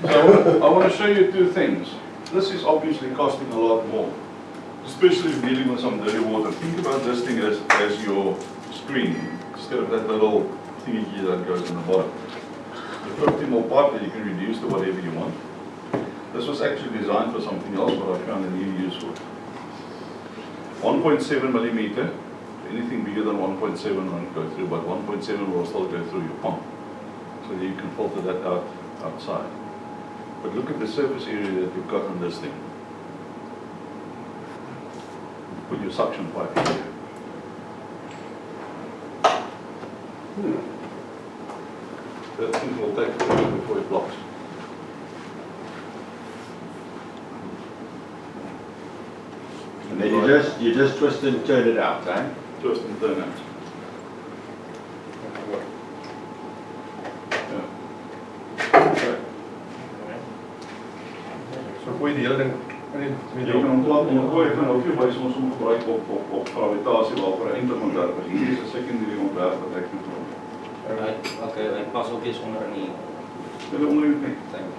So I want to show you two things. This is obviously costing a lot more, especially if dealing with some dirty water. Think about this thing as your screen, instead of that little thingy that goes in the bottom. The 50 more pipe that you can reduce to whatever you want. This was actually designed for something else, but I found a new use for it. 1.7 millimeter. Anything bigger than 1.7 won't go through, but 1.7 will still go through your pump. So that you can filter that out outside. But look at the surface area that you've got on this thing. Put your suction pipe in here. That thing will take a while before it blocks. And then you just twist and turn it out, eh? Twist and turn out. So gooi die hele ding in Jy kan ontlaat en gooi van ook by ons om gebruik op gravitasie waar vir eintlik ontwerp is. Hier is 'n secondary ontwerp wat ek moet doen. Okay, ek pas ook eens onder in die Dit is onder die tank.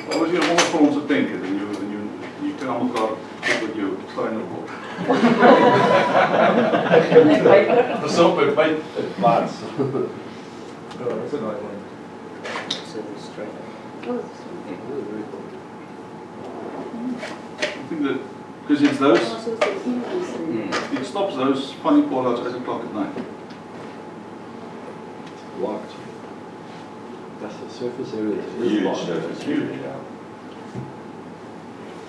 As jy onder vir ons 'n tank het en jy kan almal daar op jou steiner word. Dis op by plaas. so straight. I think that because it's those, it stops those funny call-outs at 8 o'clock at night. Locked. That's the surface area. Huge surface area.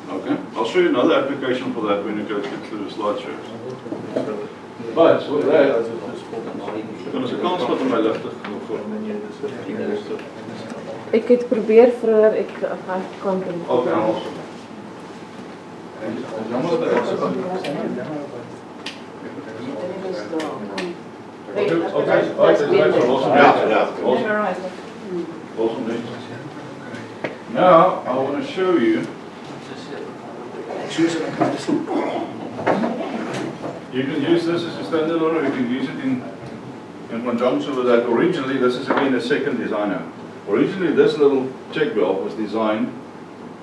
Okay, I'll show you another application for that when you go through the slideshow. But with that, dan is 'n kans wat my ligte genoeg vir. Ik het probeer vroeger, ik kan het niet. Okay, awesome. En jammer dat ek so Now, I want to show you. You can use this as a standalone, or you can use it in conjunction with that. Originally, this is again a second designer. Originally, this little check valve was designed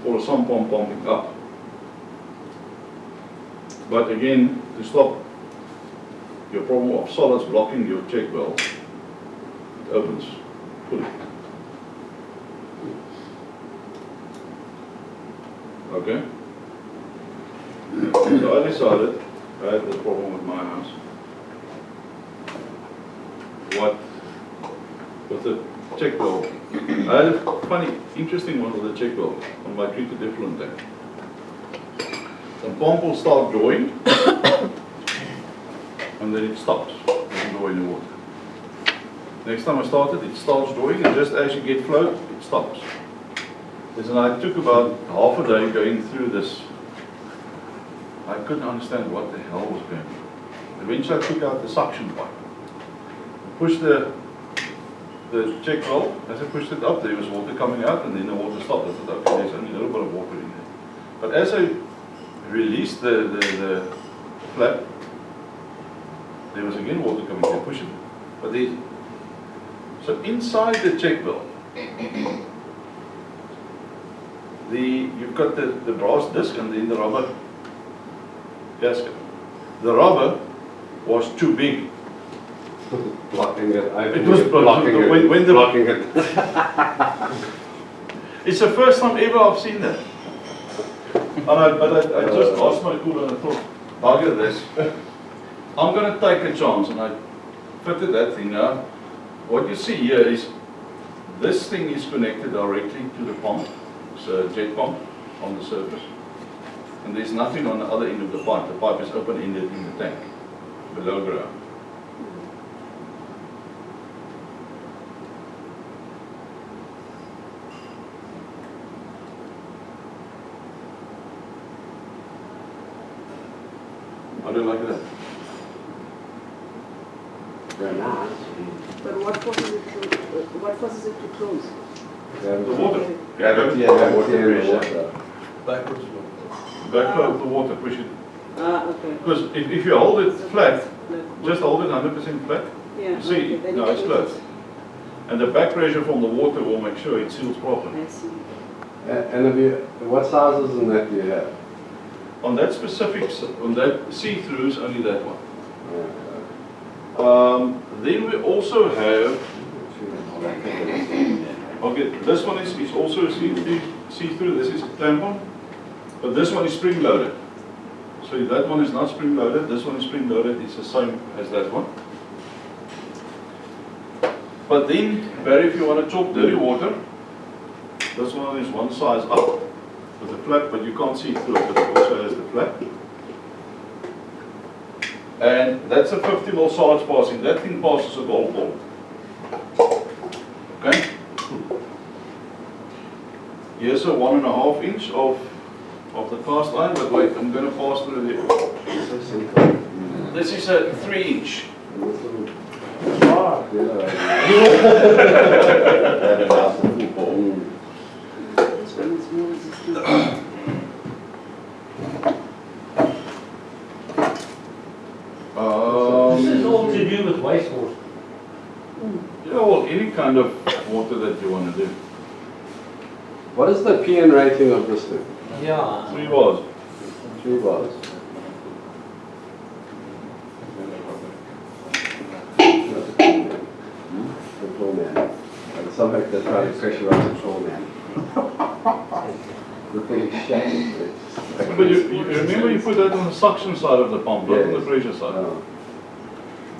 for a sump pump pumping up. But again, to stop your problem of solids blocking your check valve, it opens fully. Okay? So I decided, I had this problem with my house. What with the check valve? I had a funny, interesting one with the check valve on my treated effluent tank. The pump will start drawing, and then it stops. It doesn't draw any water. Next time I started, it starts drawing, and just as you get flow, it stops. And I took about half a day going through this. I couldn't understand what the hell was going on. Eventually I took out the suction pipe. Pushed the check valve. As I pushed it up, there was water coming out, and then the water stopped. I thought, okay, there's only a little bit of water in there. But as I released the flap, there was again water coming there, pushing it. But so inside the check valve, you've got the brass disc and then the rubber gasket. The rubber was too big. Blocking it. It was blocking it. Blocking it. It's the first time ever I've seen that. But I just asked my cooler and I thought, bugger this. I'm going to take a chance, and I fitted that thing now. What you see here is this thing is connected directly to the pump. It's a jet pump on the surface. And there's nothing on the other end of the pipe. The pipe is open-ended in the tank, below ground. How do you like that? Very nice. But what causes it to close? The water. Yeah, water pressure. Backwards. Backflow of the water, push it. Okay. Because if you hold it flat, just hold it 100% flat, Yeah. you see, okay, then no, it it's closed. And the back pressure from the water will make sure it seals properly. I see. And have you, what sizes in that do you have? On that specific, on that see-throughs, only that one. Then we also have, okay, this one is also a see-through, this is a tampon, but this one is spring-loaded. So that one is not spring-loaded, this one is spring-loaded, it's the same as that one. But then, Barry, if you want to talk dirty water, this one is one size up with a flap, but you can't see through it, but it also has the flap. And that's a 50 mil solids passing. That thing passes a golf ball. Okay? Here's a 1.5 inch of the cast iron, but wait, I'm going to pass through the. This is a 3 inch. Yeah. That allows the football. This one is more resistant. This is all to do with wastewater. Yeah, well, any kind of water that you want to do. What is the PN rating of this thing? Yeah. 3 bars. 3 bars. Control man. And somehow they try to pressurize control man. The thing is shaking. But you remember you put that on the suction side of the pump, not on the Yes. pressure side. Oh.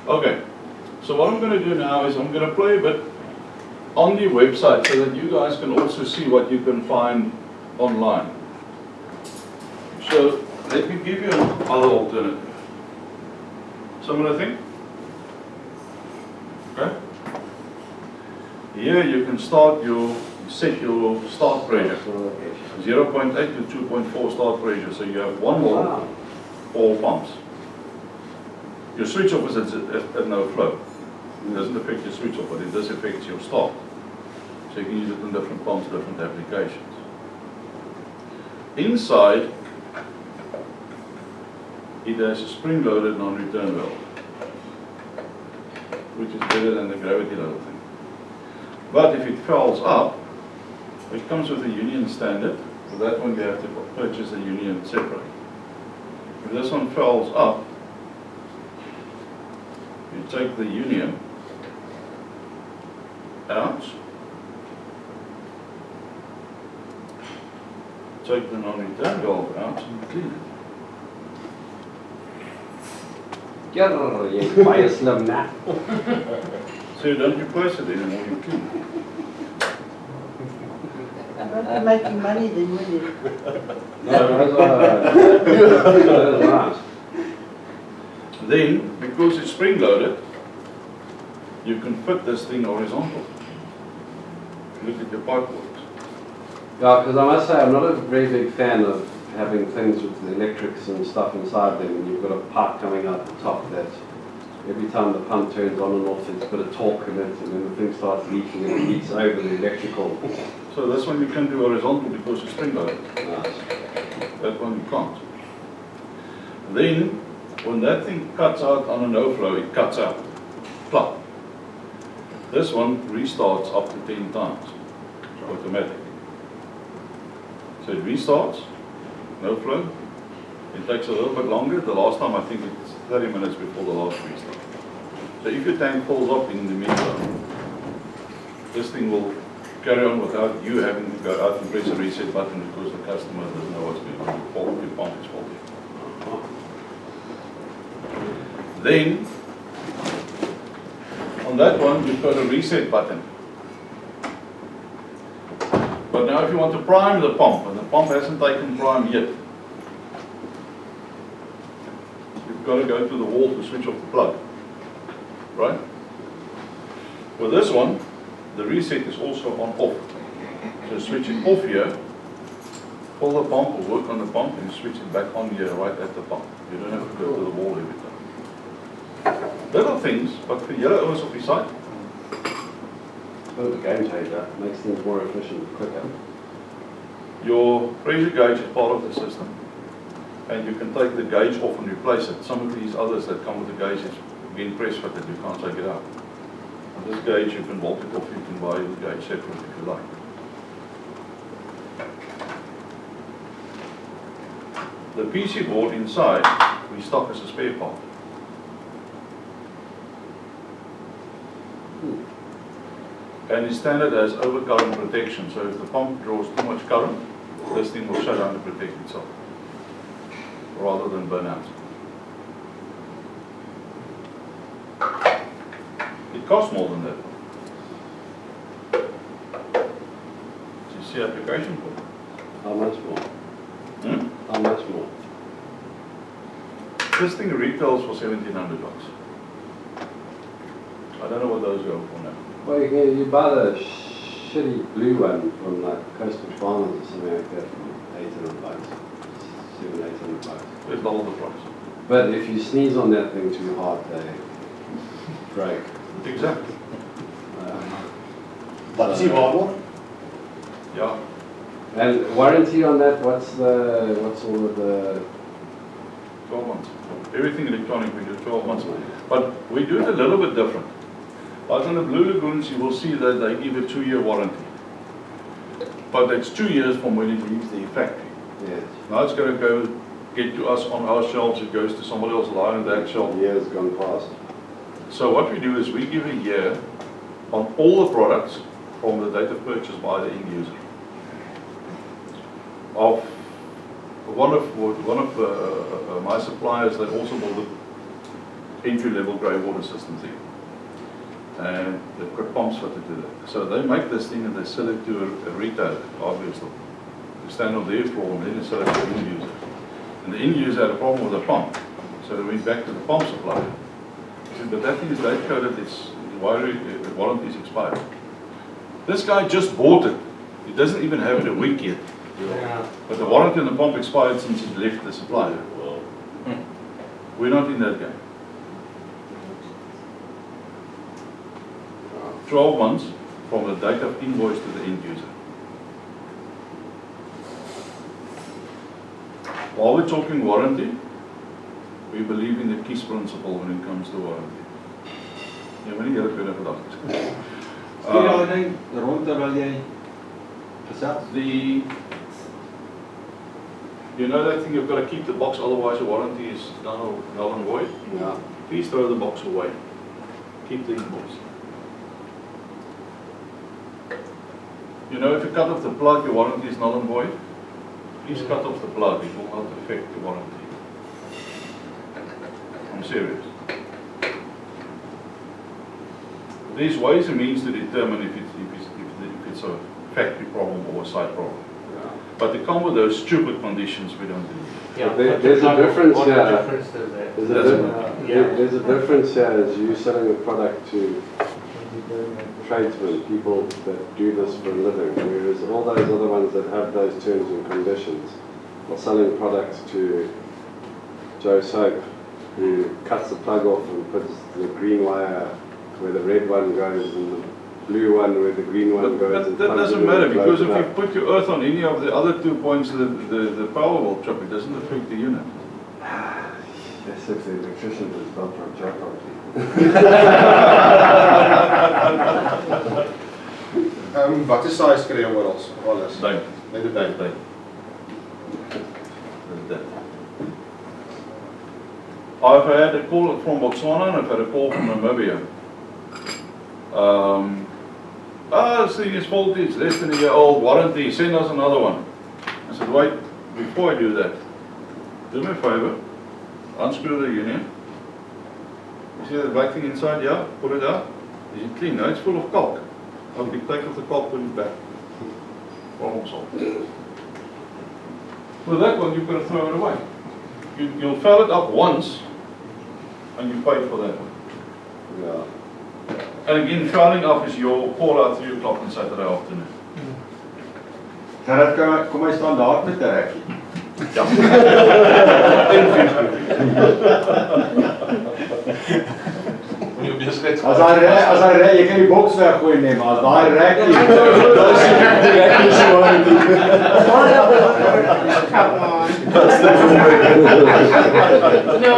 Okay, so what I'm going to do now is I'm going to play a bit on the website so that you guys can also see what you can find online. So let me give you another alternative. Similar thing? Okay? Here you can start set your start pressure. 0.8 to 2.4 start pressure, so you have one wall, Wow. all pumps. Your switch off is at no flow. It doesn't affect your switch off, but it does affect your start. So you can use it in different pumps, different applications. Inside, it has a spring-loaded non-return valve, which is better than the gravity load thing. But if it fouls up, it comes with a union standard. For that one, you have to purchase a union separately. If this one fouls up, you take the union out, take the non-return valve out, and clean it. Grrr, jy baie slim, né? So you don't replace it anymore, you clean it. Not making money, then winning. No, that's right. Then, because it's spring-loaded, you can fit this thing horizontal. Look at your pipe works. Yeah, because I must say I'm not a very big fan of having things with the electrics and stuff inside them, and you've got a pipe coming out the top that every time the pump turns on and off, there's a bit of torque in it, and then the thing starts leaking and it leaks over the electrical. So this one you can do horizontal because it's spring-loaded. Nice. That one you can't. Then, when that thing cuts out on a no-flow, it cuts out. Plop. This one restarts up to 10 times, automatically. So it restarts, no flow. It takes a little bit longer. The last time I think it's 30 minutes before the last restart. So if your tank falls up in the meantime, this thing will carry on without you having to go out and press a reset button because the customer doesn't know what's going on. Your pump is faulty. Then, on that one, you've got a reset button. But now if you want to prime the pump, and the pump hasn't taken prime yet, you've got to go to the wall to switch off the plug. Right? With this one, the reset is also on off. So switch it off here, pull the pump or work on the pump, and switch it back on here right at the pump. You don't have to go to the wall every time. Little things, but for julle ouers op die site, It's a bit of a game changer. Makes things more efficient, quicker. your pressure gauge is part of the system. And you can take the gauge off and replace it. Some of these others that come with the gauge is being press fitted, you can't take it out. This gauge, you can bolt it off, you can buy the gauge separate if you like. The PC board inside, we stock as a spare part. And it's standard as overcurrent protection, so if the pump draws too much current, this thing will shut down to protect itself, rather than burn out. It costs more than that. Do you see application for it? How much more? Hmm? How much more? This thing retails for $1,700. I don't know what those go for now. Well, you buy the shitty blue one from like Coastal Farmers or something like that for $800, $700-800. It's double the price. But if you sneeze on that thing too hard, they break. Exactly. But is he viable? Yeah. And warranty on that? What's all of the? 12 months. Everything electronic we do 12 months. But we do it a little bit different. Like on the Blue Lagoons, you will see that they give a 2-year warranty. But it's 2 years from when it leaves the factory. Yes. Now it's going to go get to us on our shelves, it goes to somebody else lying on that shelf. Years gone past. So what we do is we give a year on all the products from the date of purchase by the end user. Of one of my suppliers, they also build entry-level grey water systems here. And they've got pumps fitted to that. So they make this thing and they sell it to a retailer, obviously. They stand on their floor and then they sell it to the end user. And the end user had a problem with the pump. So they went back to the pump supplier. He said, but that thing is date coded, the warranty is expired. This guy just bought it. He doesn't even have it a week yet. Yeah. But the warranty on the pump expired since he left the supplier. We're not in that game. 12 months from the date of invoice to the end user. While we're talking warranty, we believe in the KISS principle when it comes to warranty. Ja, maar nie julle kunnen vandag. Sien jy al ding rond terwyl jy gesels? You know that thing, you've got to keep the box, otherwise your warranty is null and void. Yeah. Please throw the box away. Keep the invoice. You know, if you cut off the plug, your warranty is null and void. Please cut off the plug, it will not affect the warranty. I'm serious. There's ways and means to determine if it's a factory problem or a site problem. Yeah. But to come with those stupid conditions, we don't do it. Yeah, There's a difference what here. difference does that? There's a difference here as you selling a product to tradesmen, people that do this for a living, whereas all those other ones that have those terms and conditions are selling products to Joe Soap, who cuts the plug off and puts the green wire where the red one goes and the blue one where the green one goes. But that doesn't matter, because if you put your earth on any of the other 2 points, the power will trip, it doesn't affect the unit. That's if the electrician is built for a job property. Wat is size kry jy oral? Alles. Duim. Net 'n duim. Duim. That's that. I've had a call from Botswana and I've had a call from Namibia. This thing is faulty, it's less than a year old, warranty, send us another one. I said, wait, before I do that, do me a favor, unscrew the union. You see that black thing inside? Yeah, pull it out. Is it clean? No, it's full of caulk. Okay, take off the caulk, put it back. Problem solved. With that one, you've got to throw it away. You'll fill it up once, and you pay for that one. Yeah. And again, filing up is your call out 3 o'clock on Saturday afternoon. Dan kom hy standaard met 'n rekkie. Ja. Moet je op je schets As hy rek, jy kan die boks weggooi nee, maar as daai rekkie, dan is die rekkie so Come on. No,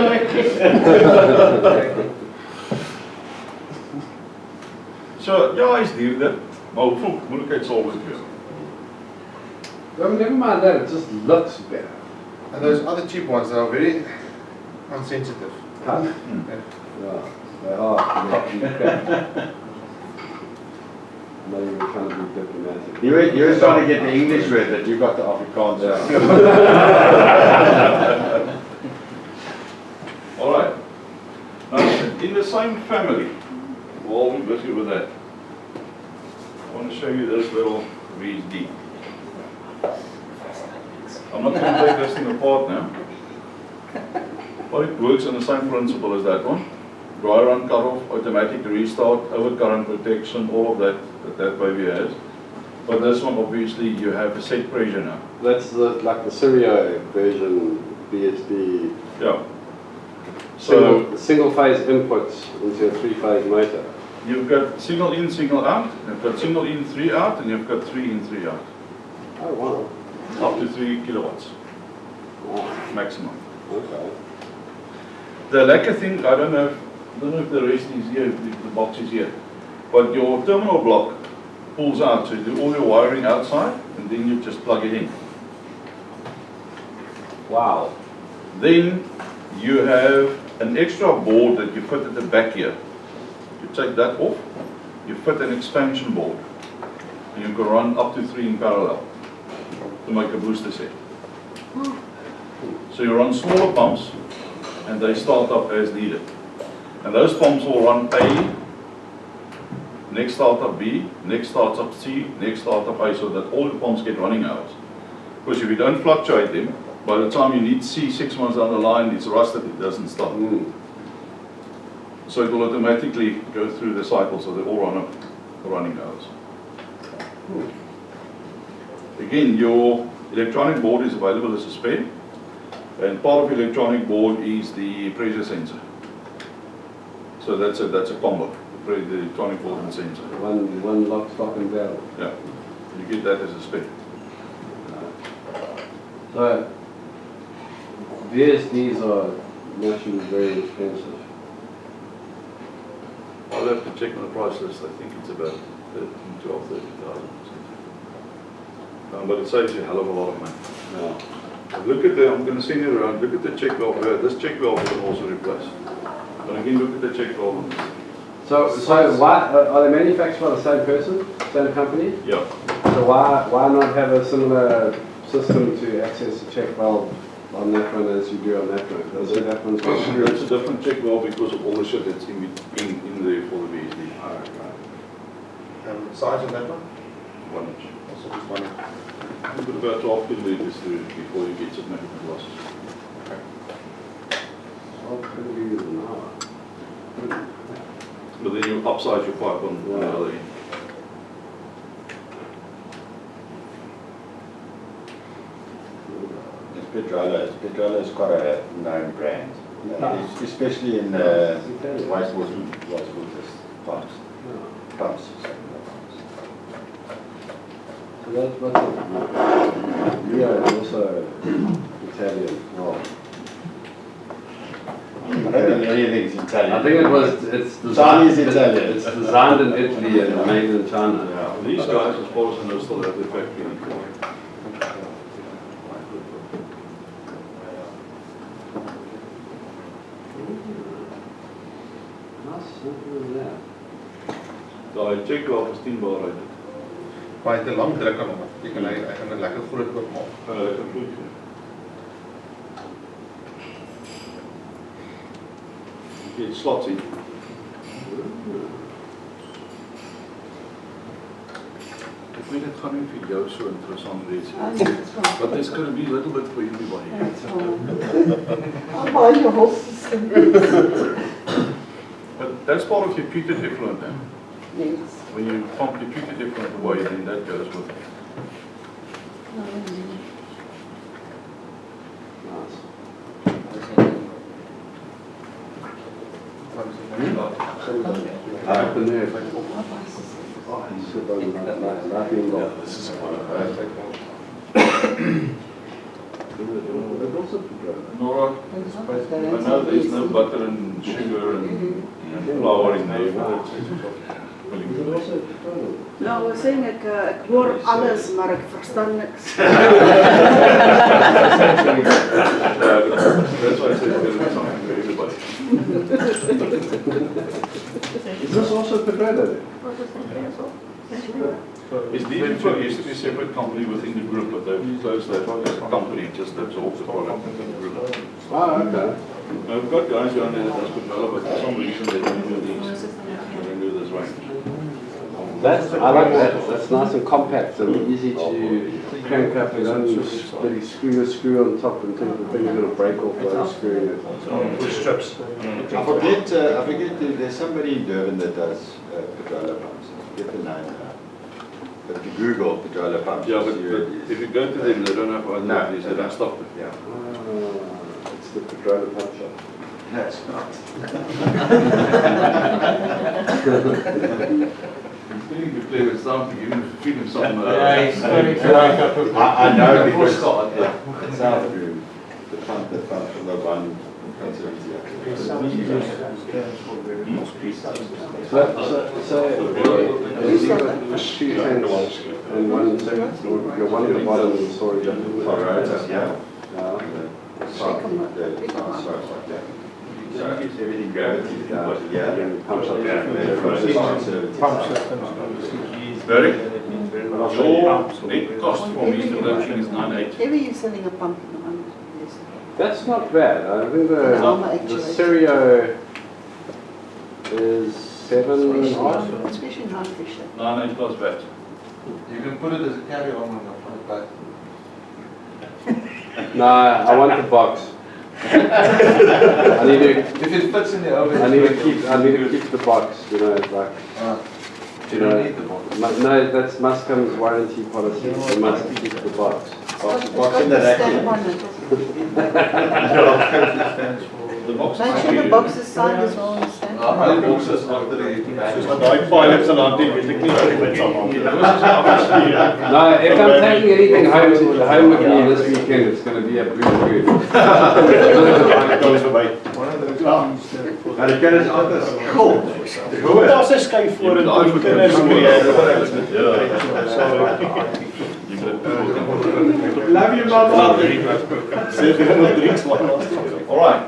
complicates all with you. Well, never mind that, it just looks better. And those other cheap ones that are very unsensitive. Huh? Yeah. Yeah, they are. Maybe we're trying to be diplomatic. You were trying to get the English word that you got the Afrikaans. All right. Now, in the same family, while we're busy with that, I want to show you this little VSD. I'm not going to take this thing apart now. But it works on the same principle as that one. Dry run cutoff, automatic restart, overcurrent protection, all of that that baby has. But this one, obviously, you have a set pressure now. That's like the Syrio version BSD. Yeah. So Single phase inputs into a 3-phase motor. you've got signal in, signal out. You've got signal in, 3 out, and you've got 3 in, 3 out. Oh wow. Up to 3 kilowatts Wow. maximum. Okay. The lacquer thing, I don't know if the rest is here, if the box is here. But your terminal block pulls out, so you do all your wiring outside, and then you just plug it in. Wow. Then you have an extra board that you put at the back here. You take that off, you fit an expansion board, and you can run up to 3 in parallel to make a booster set. So you run smaller pumps, and they start up as needed. And those pumps will run A, next start up B, next starts up C, next start up A, so that all the pumps get running hours. Because if you don't fluctuate them, by the time you need C 6 months down the line, it's rusted, it doesn't start. So it will automatically go through the cycle, so they all run up the running hours. Again, your electronic board is available as a spare, and part of the electronic board is the pressure sensor. So that's a combo, the electronic board and sensor. One lock, stock and barrel. Yeah, you get that as a spare. So VSDs are naturally very expensive. I'll have to check on the price list. I think it's about 12, 30,000. But it saves you a hell of a lot of money. Yeah. Look at the, I'm going to send you around, look at the check valve. This check valve you can also replace. But again, look at the check valve. So why are they manufactured by the same person, same company? Yeah. So why not have a similar system to access the check valve on that one as you do on that one? Does that one's got screws? It's a different check valve because of all the shit that's in there for the VSD. Size of that one? 1 inch. Also just 1 inch. You put about 12 kilometers through it before you get significant losses. But then you upsize your pipe on the other end. Petrola is quite a known brand, especially in wastewater pumps. Pumps. So that's what Rio is also Italian. Well, I don't think anything's Italian. I think it's Chinese designed, Italian. it's designed in Italy and made in China. Yeah, these guys, as far as I know, still have their factory in Italy. How simple is that? Daai check valve is 10 bar rated. Maar hy het 'n lang druk aan hom. Jy kan hy gaan dit lekker groot oopmaak. Lekker vloed. Jy het slots in. Ek weet dit gaan nie vir jou so interessant wees nie. But it's going to be a little bit for everybody. I'll buy your whole system. But that's part of your treated effluent then. Yes. When you pump your treated effluent away, then that goes with it. Open there. Oh, he's so bad. Laughing block. This is one of They've also put Nora, I know there's no butter and sugar and flour in there, but willing Is to it do. also petroleum? Nou, we zeggen ik hoor alles, maar ik versta niks. That's why I said it's something for everybody. Is this also petroleum? It's DigiFlow used to be a separate company within the group, but they've closed that company, just absorbed the product into the group. Oh, okay. Now, we've got guys down there that does petroleum, but for some reason they don't do these. They don't do this range. I like that. That's nice and compact and easy to crank up. You don't really screw a screw on top and think the thing's going to break off while you're screwing it. Push strips. I forget there's somebody in Durban that does petroleum pumps. I forget the name now. But if you Google petroleum pumps, Yeah, but you- if you go to them, they don't have either No, of these, they don't stop it. yeah. It's the petroleum pump shop. That's not. I think you play with something, you can feed him some. Yeah, he's starting to wake up. I know because Scott, South Room, the pump that pumps from the one conservancy. So you've got two tanks and one, you're one at the bottom of the storage. Yeah. Sorry. So everything gravitates down to here. And then pumps up. Yeah, and then from this conservancy side. Very. Your net cost for me to that thing is 9.8. Maybe you're selling a pump in the moment. Yes. That's not bad. I think Normal the actually. Serio is 7 odd. Especially in Hardfish. 9.8 plus VAT. You can put it as a carry-on on the back. No, I want the box. I need to. If it fits in the oven. I need to keep the box. You know, like You don't need the box. no, that's Muscom's warranty policy. You must keep the box. Box in the rack. The box Make sure the box is signed as well as stand. Al die boxes agter die Daai pilots en daai weet ek nie wat die met sal maak. No, if I'm taking anything home with me this weekend, it's going to be a blue food. Maar die kinders anders. Cool. Daar's 'n skyf voor en die kinders creëer. Love you, mama. Sê vir hulle drinks maar. All right.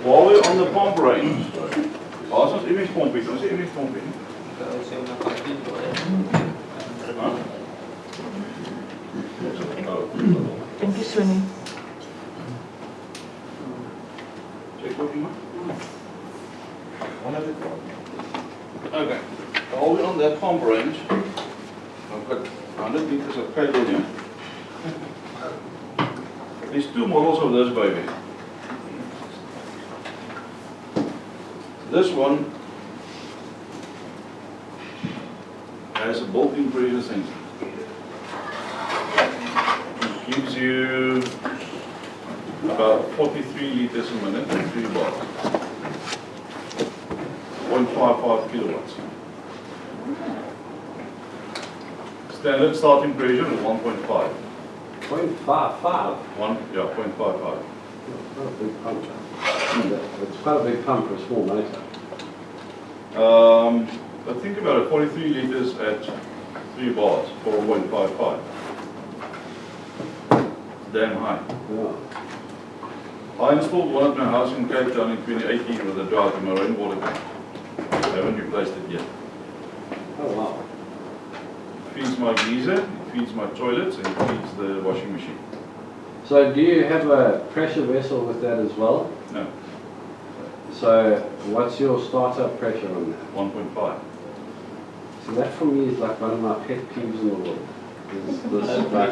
While we're on the pump range, as ons image pompie, ons sê image pompie. Thank you, Sweeney. Check what you want. Okay. While we're on that pump range, I've got 100 meters of cable here. There's two models of this baby. This one has a built-in pressure sensor. It gives you about 43 liters a minute and 3 bars. 0.55 kilowatts. Standard starting pressure is 1.5. 0.55. 0.55. Quite a big pump. It's quite a big pump for a small motor. But think about it, 43 liters at 3 bars for 1.55. It's damn high. Yeah. I installed one at my house in Cape Town in 2018 with a drought in my rainwater tank. I haven't replaced it yet. Oh wow. It feeds my geyser, it feeds my toilets, and it feeds the washing machine. So do you have a pressure vessel with that as well? No, So what's your startup pressure on that? 1.5. So that for me is like one of my pet peeves in the world. Is this like, that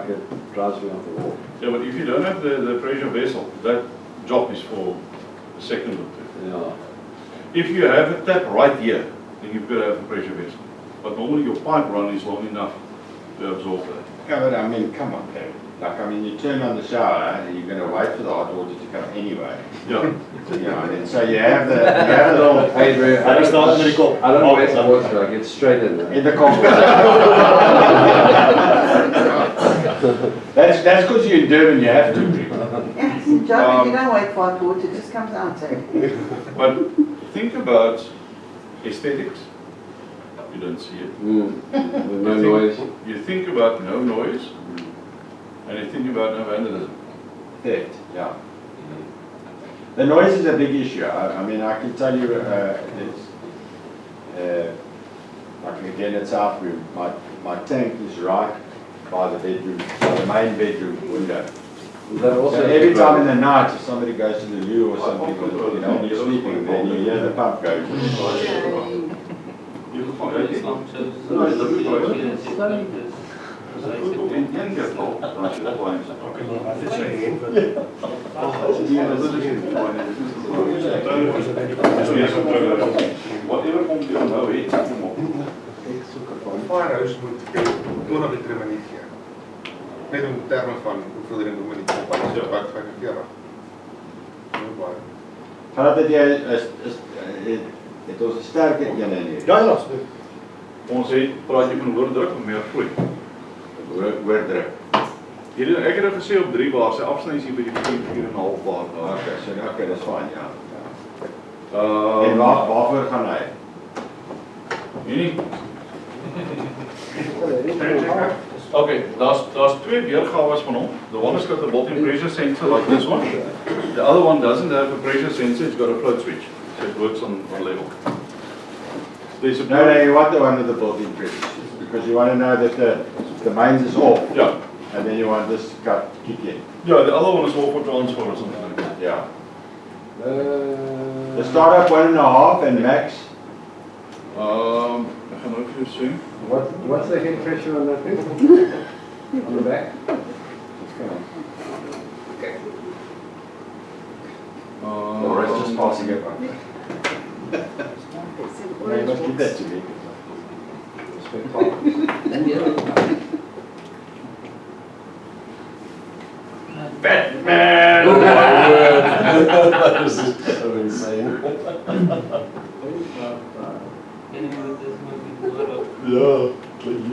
it drives me off the wall. Yeah, but if you don't have the pressure vessel, that job is for a second or two. Yeah. If you have a tap right here, then you've got to have a pressure vessel. But normally your pipe run is long enough to absorb that. Yeah, but I mean, come on, David. Like, I mean, you turn on the shower and you're going to wait for the hot water to come anyway. Yeah. You know, and then, so you have the little Hey, bro, I Hy staan met die kop. don't waste water, I get straight in there. in the conversation. That's because you're in Durban, you have to. Yeah, it's a joke. You don't wait for hot water, it just comes out. Eh? But think about aesthetics, you don't see it. With no You noise. think- You think about no noise, and you think about no vandalism. Theft, yeah. The noise is a big issue. I mean, I can tell you, like again at Southview, my tank is right by the bedroom, by the main bedroom window. Is that So also every time in the night, if somebody goes to the loo or something, you know, and you're sleeping, then you hear the pump go. Whatever komt jy onthou het, kom op. Firehouse moet 20 liter in 'n minuut gee. Net in terme van hoeveel er in 'n minuut kom, wat is jou wat 45. Nou baie. Gaat dit jy het ons 'n sterke een in hier. Ja, ja, absoluut. Ons het, praat jy van hoordruk of meer vloei? Hoordruk. Ek het nou gesê op 3 bar, sy afsny is hier by die 4,5 bar. Okay, dis fyn, ja. Uh, En waarvoor gaan hy? Nee. Okay, daar's twee weergawe van hom. The one has got a built-in pressure sensor like this one. The other one doesn't have a pressure sensor, it's got a float switch. So it works on level. There's a No, you want the one with the built-in pressure, because you want to know that the mains is off, Yeah. and then you want this cut kick in. Yeah, the other one is all for transfer or something like that. Yeah. The startup 1.5 and max. Ek gaan nou vir jou sê. What's the head pressure on that thing? On the back? Or it's just passing it by. It's an You orange must give that box. to me. So insane.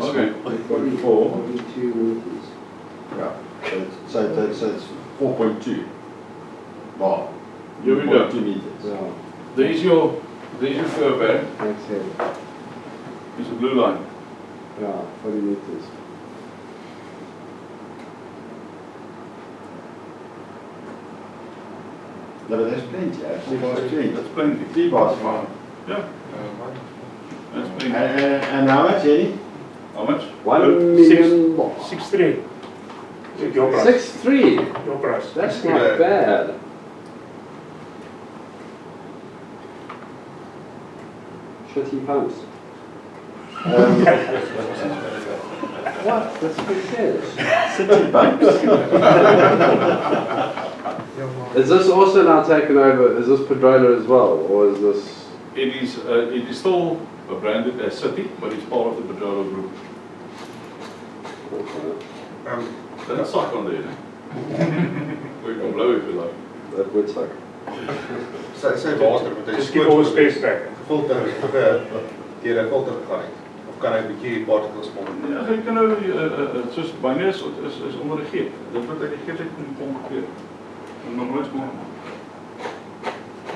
Okay. 44. 42 meters. Yeah. So it's 4.2 bar. Here we go. 4.2 meters. Yeah, There's your curve band. that's it. There's a blue line. Yeah, 40 meters. No, but there's plenty. Actually, there's plenty. That's plenty. 3 bars fine. Yeah, that's plenty. And how much, Eddie? How much? 1 million more. 6.3. Your price. 6.3. Your price. That's not bad. Shitty pumps. What? That's what it says. City bumps. Is this also now taken over? Is this Pedrola as well, or is this? It is still branded as City, but it's part of the Pedrola group. That's suck on there, eh? We can blow if you like. That would suck. Sy water met hy Just keep all the space back. filter deur 'n filter gegaan het. Of kan hy 'n bietjie particles kom? Ja, jy kan nou soos byna is onder die geet. Dit wat uit die geet uit kom ongeveer. En nog nooit kom.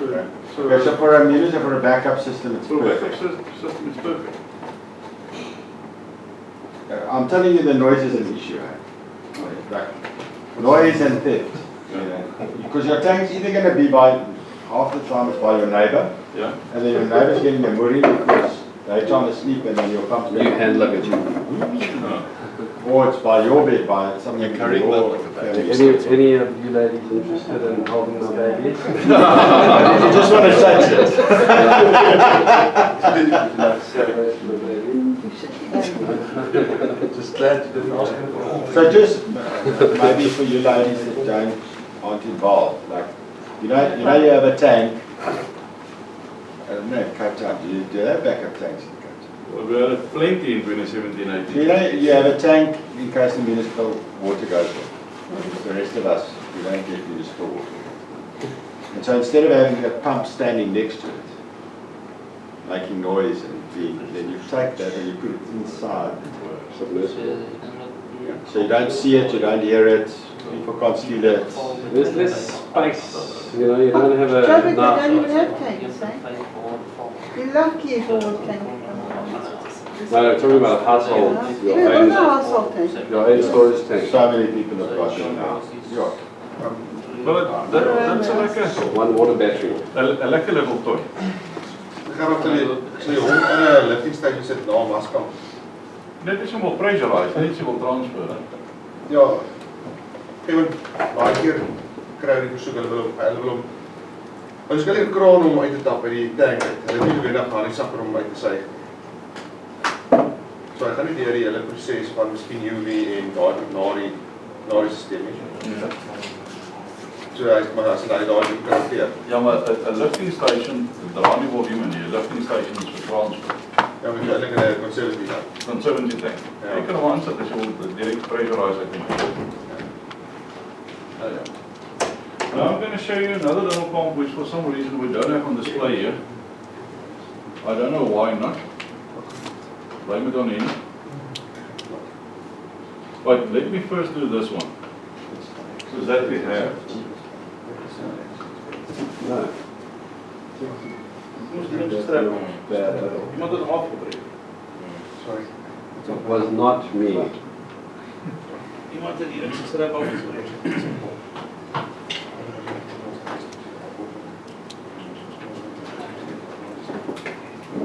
Okay, so for a minute and for a backup system, it's So backup perfect. system is perfect. I'm telling you, the noise is an issue. Like, noise and theft. You know, because your tank's either going to be by, half the time it's by your neighbor, Yeah. and then your neighbor's getting a worry because they're trying to sleep and then your pump's You hand luggage. Or it's by your bed, by something You're carrying your milk with the baby. family. Any of you ladies interested in holding my baby? You just want to touch it. Separation of the baby. Just glad you didn't ask him for So just maybe for you ladies that aren't involved, like you know you have a tank. I don't know, Cape Town. Do you have backup tanks in Cape Town? Well, we had plenty in 2017, 18. So you have a tank in case the municipal water goes off. The rest of us, we don't get municipal water. And so instead of having a pump standing next to it, making noise and being, then you take that and you put it inside. Submersible. So you don't see it, you don't hear it, people can't steal it. There's less space, you know, you don't have a Traffic, they nice. don't even have tanks, eh? You're lucky if all tank. No, talking about households, Even your on own, the household tank. your own storage tank. So many people have got it now. Wel, dit sal ek One water battery. 'n lekker little toy. Ek gaan op die hond in 'n lifting station sit na 'n waskamp. Net as jy wil pressurize, net as jy wil transfer. Ja. Ewen baie keer kry die versoek hulle wil hom ons skil 'n kraan om uit te tap uit die tank uit. Hulle het nie noodwendig gaan die sakker om uit te suig. So ek gaan nie deur die hele proses van miskien UV en na die stelsel nie. So hy maar as hy daar die karakter. Ja, maar 'n lifting station dra nie volume nie. 'n Lifting station is vir transfer. Ja, maar ek dink hy kon self doen. Dan 70 tank. Jy kan hom aansit as jy wil direk pressurize uit die machine. Yeah. Now I'm going to show you another little pump which for some reason we don't have on display here. I don't know why not. Blame it on him. But let me first do this one. So that we have. No. Bad at all. Iemand het hom afgebreek. Sorry. It was not me. Iemand het hier 'n strap afgespreek.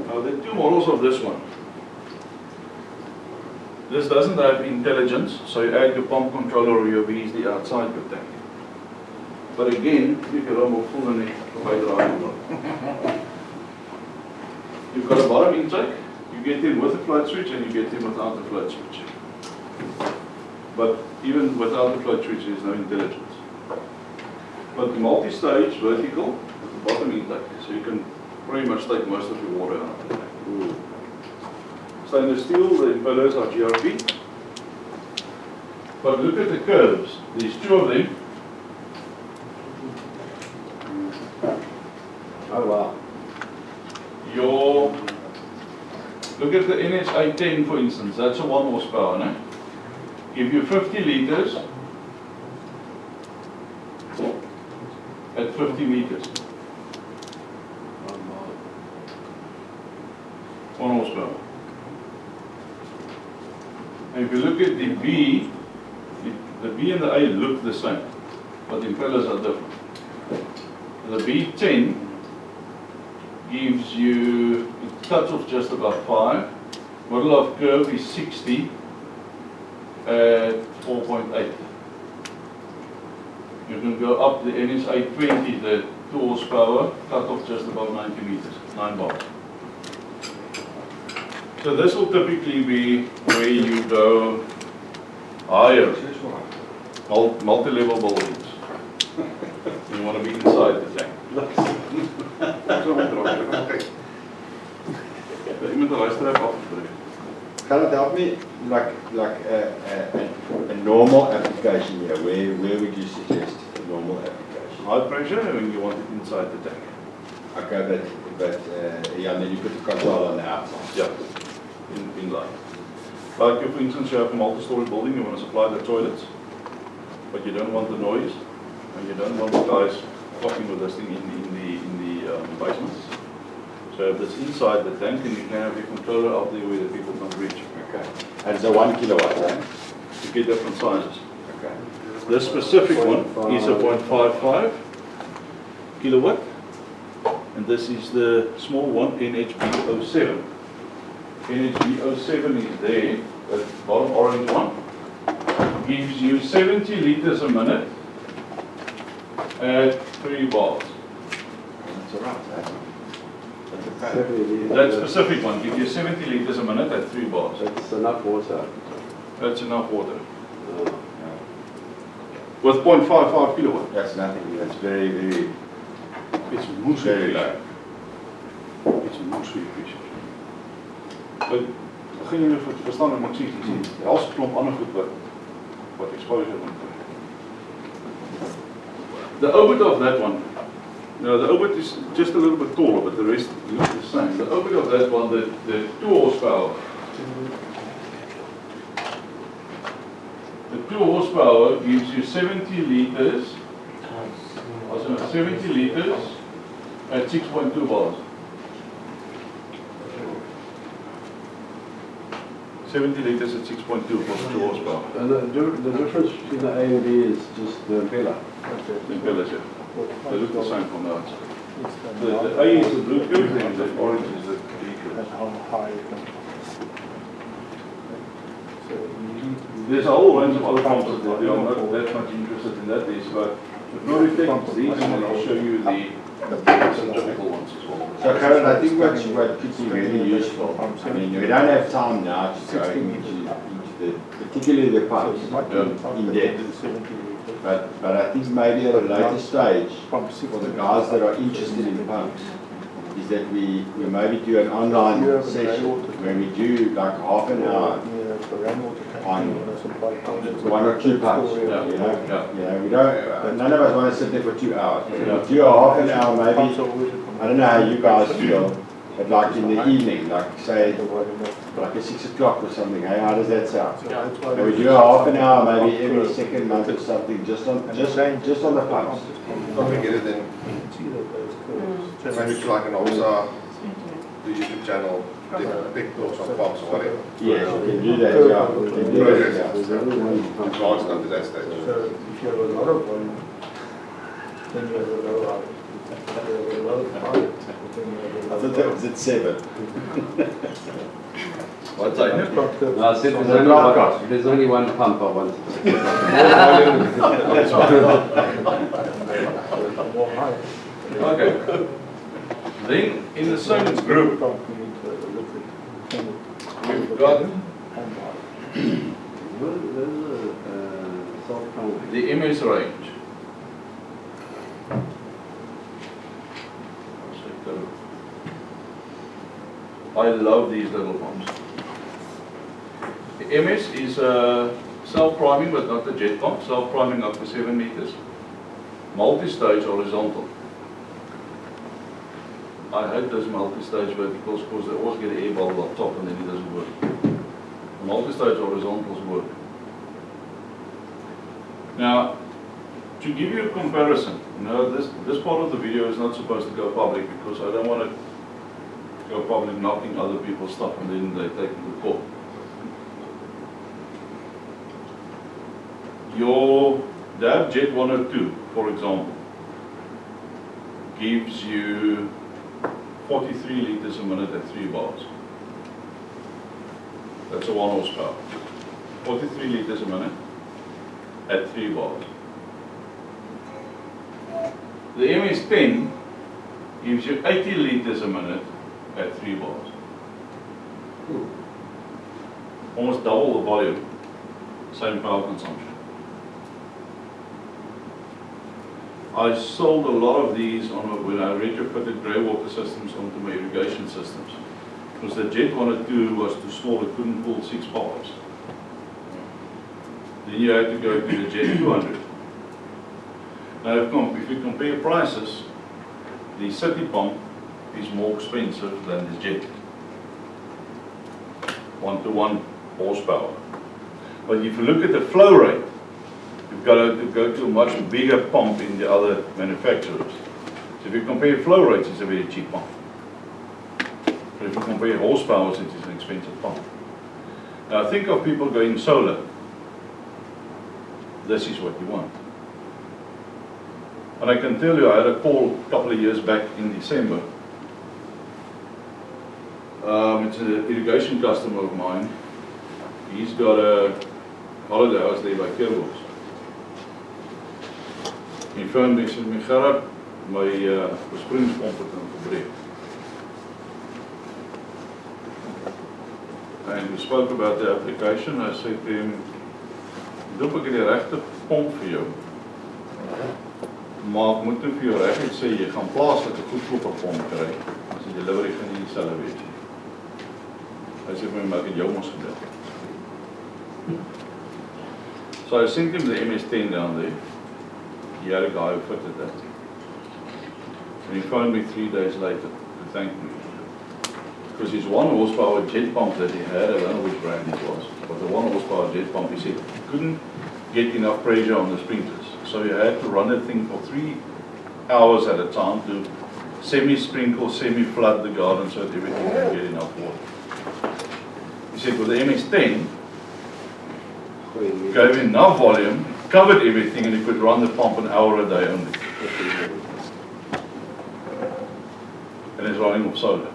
Now there are two models of this one. This doesn't have intelligence, so you add your pump controller or your VSD outside your tank. But again, you can remove full in it by driving. You've got a bottom intake, you get in with a float switch and you get in without the float switch. But even without the float switch, there's no intelligence. But the multi-stage vertical with the bottom intake, so you can pretty much take most of your water out of the tank. Stainless steel, the impellers are GRP. But look at the curves. There's two of them. Oh wow. Look at the NHA 10 for instance, that's a 1 horsepower, no? Give you 50 liters at 50 meters. 1 horsepower. And if you look at the B and the A look the same, but the impellers are different. The B10 gives you, it cuts off just about 5. Model of curve is 60 at 4.8. You can go up the NSA 20, the 2 horsepower, cut off just about 90 meters, 9 bars. So this will typically be where you go higher, multi-level buildings. You want to be inside the tank. Iemand een luisteraar afgebreid. Can it help me, like a normal application here? Where would you suggest a normal application? High pressure when you want it inside the tank. Okay, but yeah, then you put the control on the outside. Yeah, in line. Like if, for instance, you have a multi-story building, you want to supply the toilets, but you don't want the noise, and you don't want the guys talking with this thing in the basements. So if it's inside the tank, then you can have your controller out there where the people can't reach. Okay. And it's a 1 kilowatt, right? You get different sizes. Okay. This specific one is a 0.55 kilowatt, and this is the small one, NHB07. NHB07 is there, the bottom orange one, gives you 70 liters a minute at 3 bars. That's all right, right? That's okay. 70 liters. That specific one gives you 70 liters a minute at 3 bars. That's enough water. That's enough water. Uh, With 0.55 kilowatt. That's nothing. That's very, very, It's moes very low. It's moes efficient. But begin jullie verstaan wat ek sê, daar's 'n klomp ander goed wat exposure moet kry. The obit of that one, now the obit is just a little bit taller, but the rest looks the same. The obit of that one, the 2 horsepower, 2 horsepower gives you 70 liters, 70 liters at 6.2 bars. 70 liters at 6.2 for 2 horsepower. And the difference between the A and B is just the impeller. The impellers, yeah. They look the same from the outside. The A is the blue cube and the orange is the B cube. There's a whole range of other pumps that we are not that much interested in that is, but the Floritex is these, and then I'll show you the centrifugal ones as well. So Karen, I think what could be really useful, I mean, we don't have time now to go into particularly the pumps in depth. But I think maybe at a later stage, for the guys that are interested in pumps, is that we maybe do an online session where we do like half an hour on 1 or 2 pumps. You know, we don't. None of us want to sit there for 2 hours. We'll do a half an hour maybe. I don't know how you guys feel, but like in the evening, like say like at 6 o'clock or something. Hey, how does that sound? And we do a half an hour maybe every second month or something, just on the pumps. Don't we get it then? Maybe to like an OSA, the YouTube channel, big talks on pumps or whatever. Yes, we can do that. Yeah, we can do that. Yeah. Advanced up to that stage. So if you have a lot of volume, then you have a low out. If you have a lot of power, then you have I a thought low that was at 7. What's that? No, I said there's only one pump I want. more high. Okay. Then in the same group, we've got the MS range. I love these little pumps. The MS is self-priming, but not the jet pump. Self-priming up to 7 meters. Multi-stage horizontal. I hate those multi-stage verticals because they always get an air bubble up top and then it doesn't work. Multi-stage horizontals work. Now, to give you a comparison, this part of the video is not supposed to go public because I don't want to go public knocking other people's stuff and then they take it to court. Your DAB Jet 102, for example, gives you 43 liters a minute at 3 bars. That's a 1 horsepower. 43 liters a minute at 3 bars. The MS-10 gives you 80 liters a minute at 3 bars. Almost double the volume, same power consumption. I sold a lot of these when I retrofitted grey water systems onto my irrigation systems. Because the Jet 102 was too small, it couldn't pull 6 bars. Then you had to go to the Jet 200. Now if you compare prices, the city pump is more expensive than the Jet. 1-to-1 horsepower. But if you look at the flow rate, you've got to go to a much bigger pump in the other manufacturers. So if you compare flow rates, it's a very cheap pump. But if you compare horsepower, it is an expensive pump. Now think of people going solar. This is what you want. And I can tell you, I had a call a couple of years back in December. It's an irrigation customer of mine. He's got a holiday house there by Kerwolfs. He phoned me and said, Gerard, my bespringingspomp het gebreek. And we spoke about the application. I said to him, doe ek die regte pomp vir jou. Maar ek moet nou vir jou regtig sê, jy gaan plaaslike goedkoper pomp kry. As die delivery gaan nie dieselfde wees nie. Hy sê vir my, maar ek het jou mos gedeel. So I sent him the MS-10 down there. He had a guy who fitted that. And he phoned me 3 days later to thank me. Because his 1 horsepower jet pump that he had, I don't know which brand it was, but the 1 horsepower jet pump, he said, he couldn't get enough pressure on the sprinklers. So you had to run the thing for 3 hours at a time to semi-sprinkle, semi-flood the garden so that everything can get enough water. You see, with the MS-10, gave enough volume, covered everything, and you could run the pump an hour a day only. And it's running off solar.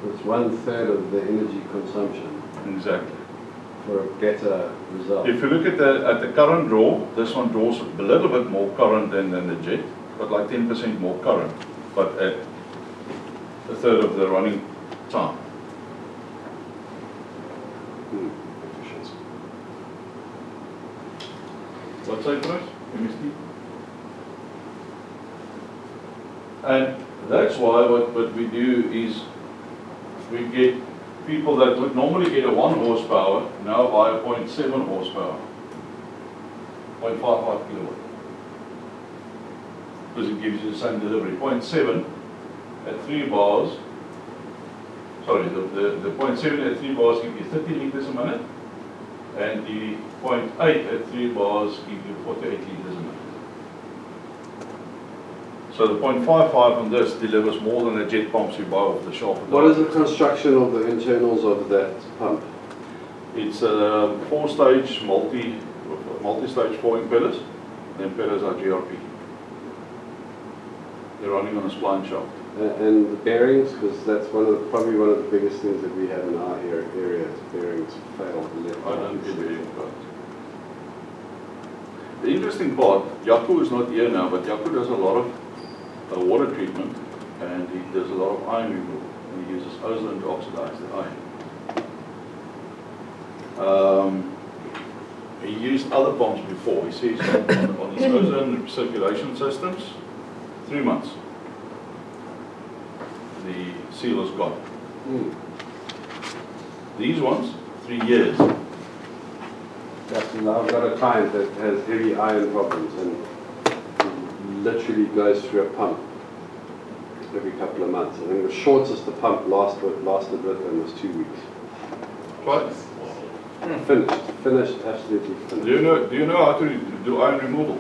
It's 1/3 of the energy consumption Exactly. for a better result. If you look at the current draw, this one draws a little bit more current than the jet, but like 10% more current, but at 1/3 of the running time. What's that price? MSD? And that's why what we do is we get people that would normally get a 1 horsepower now buy a 0.7 horsepower, 0.55 kilowatt. Because it gives you the same delivery. 0.7 at 3 bars, sorry, the 0.7 at 3 bars give you 30 liters a minute, and the 0.8 at 3 bars give you 48 liters a minute. So the 0.55 on this delivers more than the jet pumps you buy off the shelf. What is the construction of the internals of that pump? It's a 4-stage multi-stage 4 impellers. The impellers are GRP. They're running on a spline shaft. And the bearings, because that's probably one of the biggest things that we have in our area. Is bearings fail. I don't get very good. The interesting part, Jaco is not here now, but Jaco does a lot of water treatment, and he does a lot of iron removal, and he uses ozone to oxidize the iron. He used other pumps before. He says on his ozone circulation systems, 3 months. The seal is gone. These ones, 3 years. I've got a client that has heavy iron problems and literally goes through a pump every couple of months. I think the shortest the pump lasted with him was 2 weeks. Right? Finished, absolutely finished. Do you know how to do iron removal?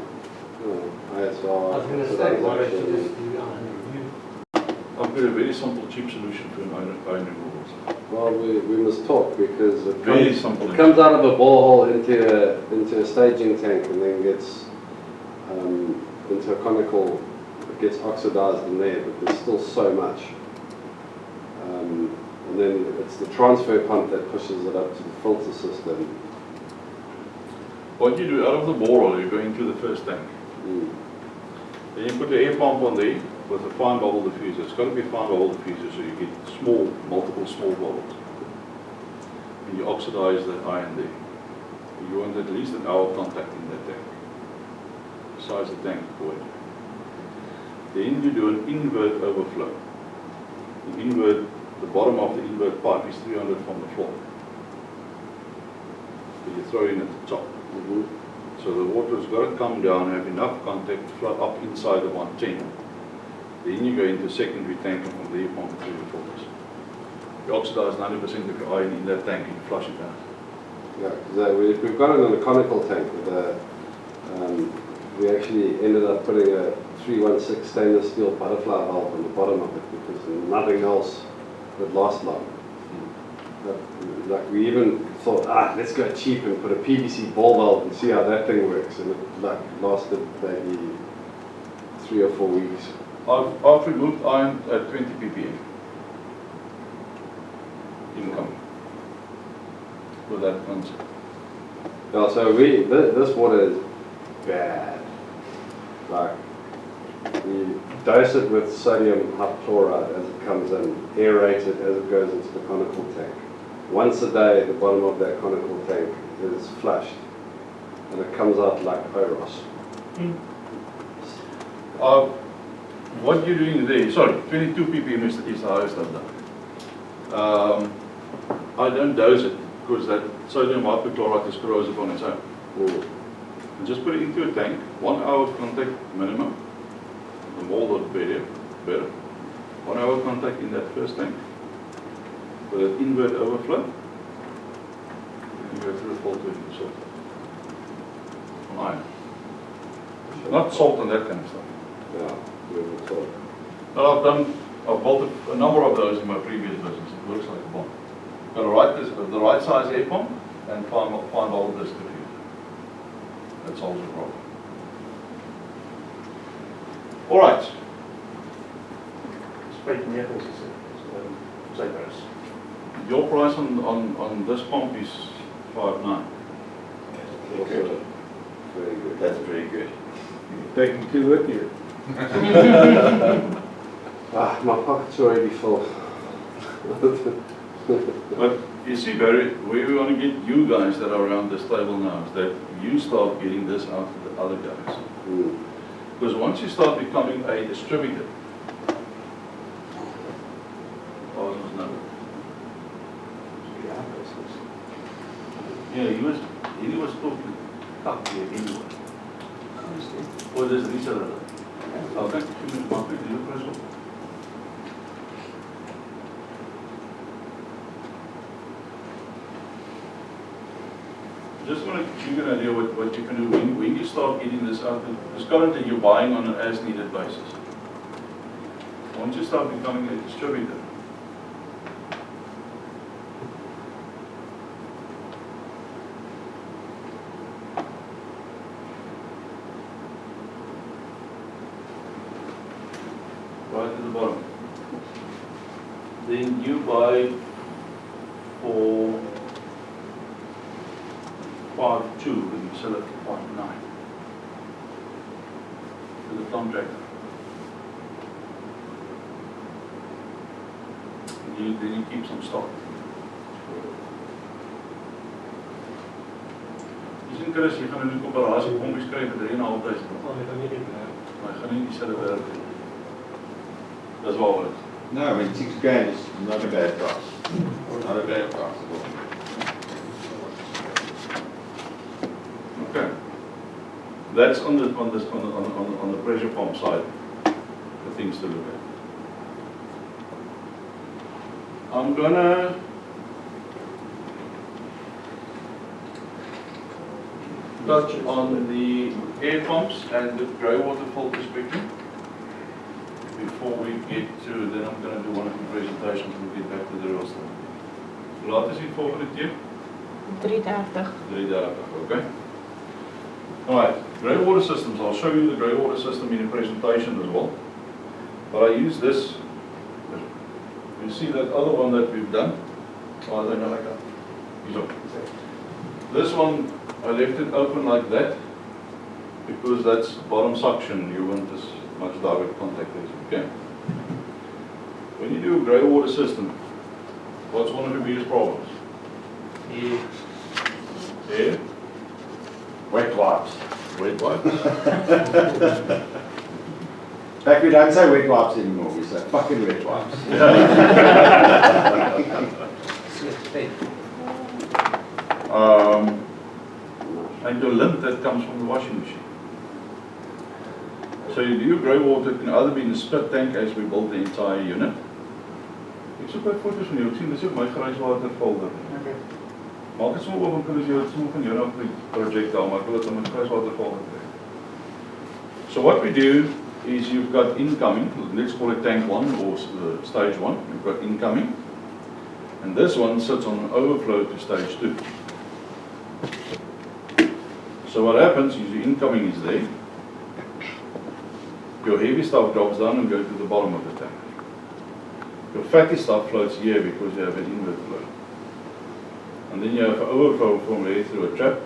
ISR. I was going to say, why don't you just do iron review? I've got a very simple, cheap solution for iron removal. Well, we must talk because it Very simple. comes out of a borehole into a staging tank and then gets into a conical. It gets oxidized in there, but there's still so much. And then it's the transfer pump that pushes it up to the filter system. What you do out of the borehole, you go into the first tank. Then you put the air pump on there with a fine bubble diffuser. It's got to be a fine bubble diffuser so you get multiple small bubbles. And you oxidize that iron there. You want at least an hour of contact in that tank. Size the tank void. Then you do an invert overflow. The bottom of the invert pipe is 300 from the floor. So you throw in at the top. So the water's got to come down, have enough contact to flow up inside the 110. Then you go into a secondary tank and from there you pump it through the filters. You oxidize 90% of your iron in that tank and you flush it out. Yeah, because we've got it in a conical tank. We actually ended up putting a 316 stainless steel butterfly valve on the bottom of it because nothing else would last long. Like we even thought, let's go cheap and put a PVC ball valve and see how that thing works, and it lasted maybe 3 or 4 weeks. I've removed iron at 20 ppm. Incoming. With that concept. Yeah, so this water is bad. Like, we dose it with sodium hypochlorite as it comes in, aerate it as it goes into the conical tank. Once a day, the bottom of that conical tank is flushed, and it comes out like Oros. What you're doing there, 22 ppm is the highest I've done. I don't dose it because that sodium hypochlorite is corrosive on its own. And just put it into a tank, 1 hour of contact minimum. The more the better. 1 hour of contact in that first tank with an invert overflow. go through the filter with the salt. Iron. Not salt and that kind of stuff. Yeah, we salt. Well, I've built a number of those in my previous business. It works like a bomb. Got the right size air pump and fine bottle disc diffuser. That solves the problem. All right. Spike metals is Cyprus. Your price on this pump is 5.9. Good. Very good. That's very good. Taking two with you. My pocket's already full. But you see, Barry, where we want to get you guys that are around this table now is that you start getting this out to the other guys. Because once you start becoming a distributor, yeah, he was talking up here anyway. Or there's Lisa. I'll take a few minutes, Mark, do you press on? Just want to give you an idea what you can do when you start getting this out. Because currently you're buying on an as-needed basis. Once you start becoming a distributor, right at the bottom, then you buy for 5.2 and you sell it for 0.9 to the contractor. Then you keep some stock. Jy sien Chris, jy gaan 'n koöperasie pompies kry vir 3.500. Maar jy gaan nie dieselfde werk doen. Dis waaroor dit. No, I mean, $6,000 is not a bad price. Not a bad price at all. Okay. That's on the pressure pump side, the things to look at. I'm gonna touch on the air pumps and the grey water filters quickly before we get to, then I'm gonna do one of the presentations and we'll get back to the real stuff. Laat is die volgende keer? 330. 330, okay. Alright, grey water systems. I'll show you the grey water system in a presentation as well. But I use this. You see that other one that we've done? Oh, I don't know like that. This one, I left it open like that because that's bottom suction. You want as much direct contact as you can. When you do a grey water system, what's one of your biggest problems? Air. Wet wipes. Wet wipes. In fact, we don't say wet wipes anymore, we say fucking wet wipes. And your lint that comes from the washing machine. So you do grey water, it can either be in a split tank as we built the entire unit. Ek soek by foto's van jou, ek sien dis ook my grijswater folder. Maak het sommer open, kunnen jy het sommer van jou na project daar, maar ek wil het in my grijswater folder kry. So what we do is you've got incoming, let's call it tank 1 or stage 1, you've got incoming. And this one sits on an overflow to stage 2. So what happens is your incoming is there. Your heavy stuff drops down and goes to the bottom of the tank. Your fatty stuff floats here because you have an inward flow. And then you have an overflow from here through a trap,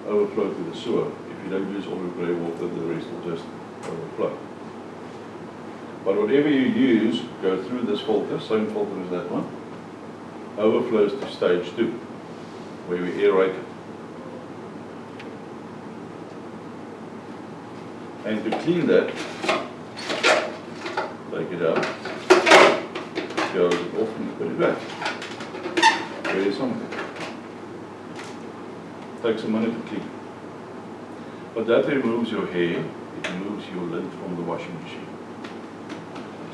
overflow to the sewer. If you don't use all your grey water, the rest will just overflow. But whatever you use, go through this filter, same filter as that one, overflows to stage 2, where we aerate it. And to clean that, take it out, goes it off and put it back. Very simple. Takes a minute to clean. But that removes your hair, it removes your lint from the washing machine.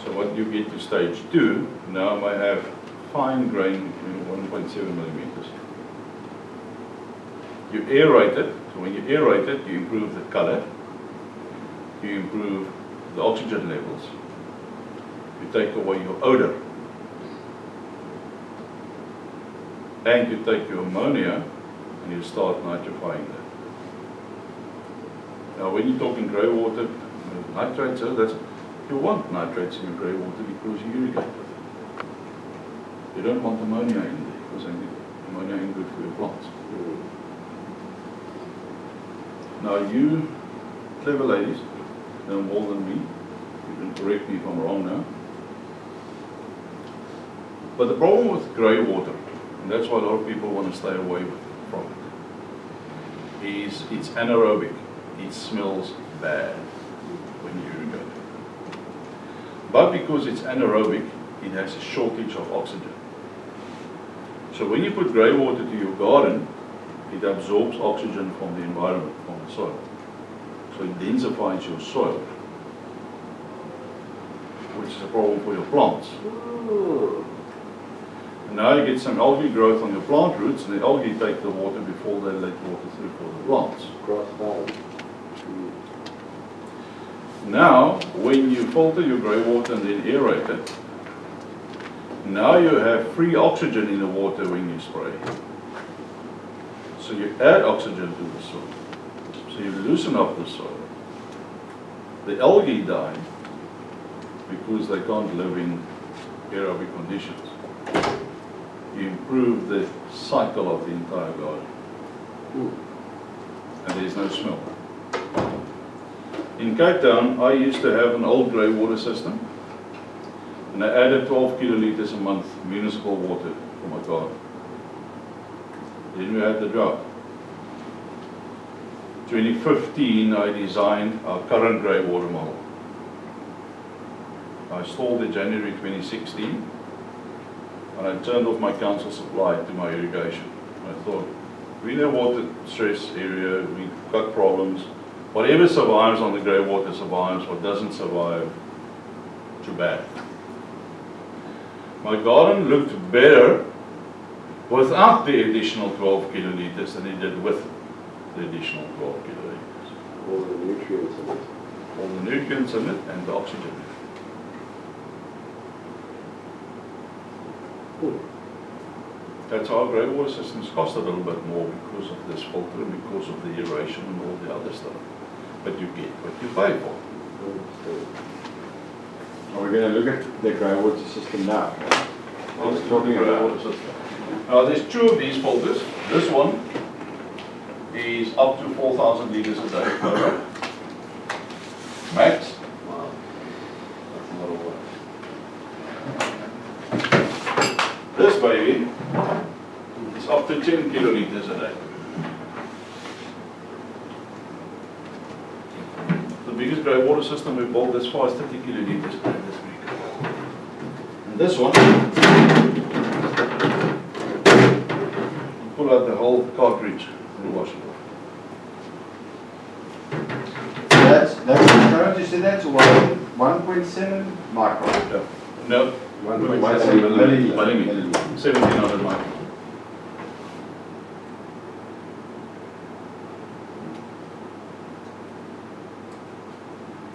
So when you get to stage 2, now I have fine grain, 1.7 millimeters. You aerate it. So when you aerate it, you improve the color, you improve the oxygen levels, you take away your odor, and you take your ammonia and you start nitrifying that. Now when you're talking grey water, nitrates, you want nitrates in your grey water because you irrigate with it. You don't want ammonia in there because ammonia ain't good for your plants. Now you, clever ladies, know more than me. You can correct me if I'm wrong now. But the problem with grey water, and that's why a lot of people want to stay away from it, is it's anaerobic. It smells bad when you irrigate it. But because it's anaerobic, it has a shortage of oxygen. So when you put grey water to your garden, it absorbs oxygen from the environment, from the soil. So it densifies your soil, which is a problem for your plants. And now you get some algae growth on your plant roots, and the algae take the water before they let water through for the plants. Now, when you filter your grey water and then aerate it, now you have free oxygen in the water when you spray. So you add oxygen to the soil. So you loosen up the soil. The algae die because they can't live in aerobic conditions. You improve the cycle of the entire garden. And there's no smell. In Cape Town, I used to have an old grey water system, and I added 12 kiloliters a month municipal water for my garden. Then we had the drought. 2015, I designed our current grey water model. I installed in January 2016, and I turned off my council supply to my irrigation. I thought, we're in a water stress area, we've got problems. Whatever survives on the grey water survives, what doesn't survive, too bad. My garden looked better without the additional 12 kiloliters than it did with the additional 12 kiloliters. All the nutrients in it. All the nutrients in it and the oxygen. That's how grey water systems cost a little bit more because of this filter and because of the aeration and all the other stuff. But you get what you pay for. Are we going to look at the grey water system now? Let's talk about grey water system. Now there's two of these filters. This one is up to 4,000 liters a day per max. Wow. That's a lot of work. This baby is up to 10 kiloliters a day. The biggest grey water system we built this far is 30 kiloliters per day this week. And this one, pull out the whole cartridge and wash it off. That's current, you said that's 1.7 micron. No, 1.7 millimeter. 1700 micron.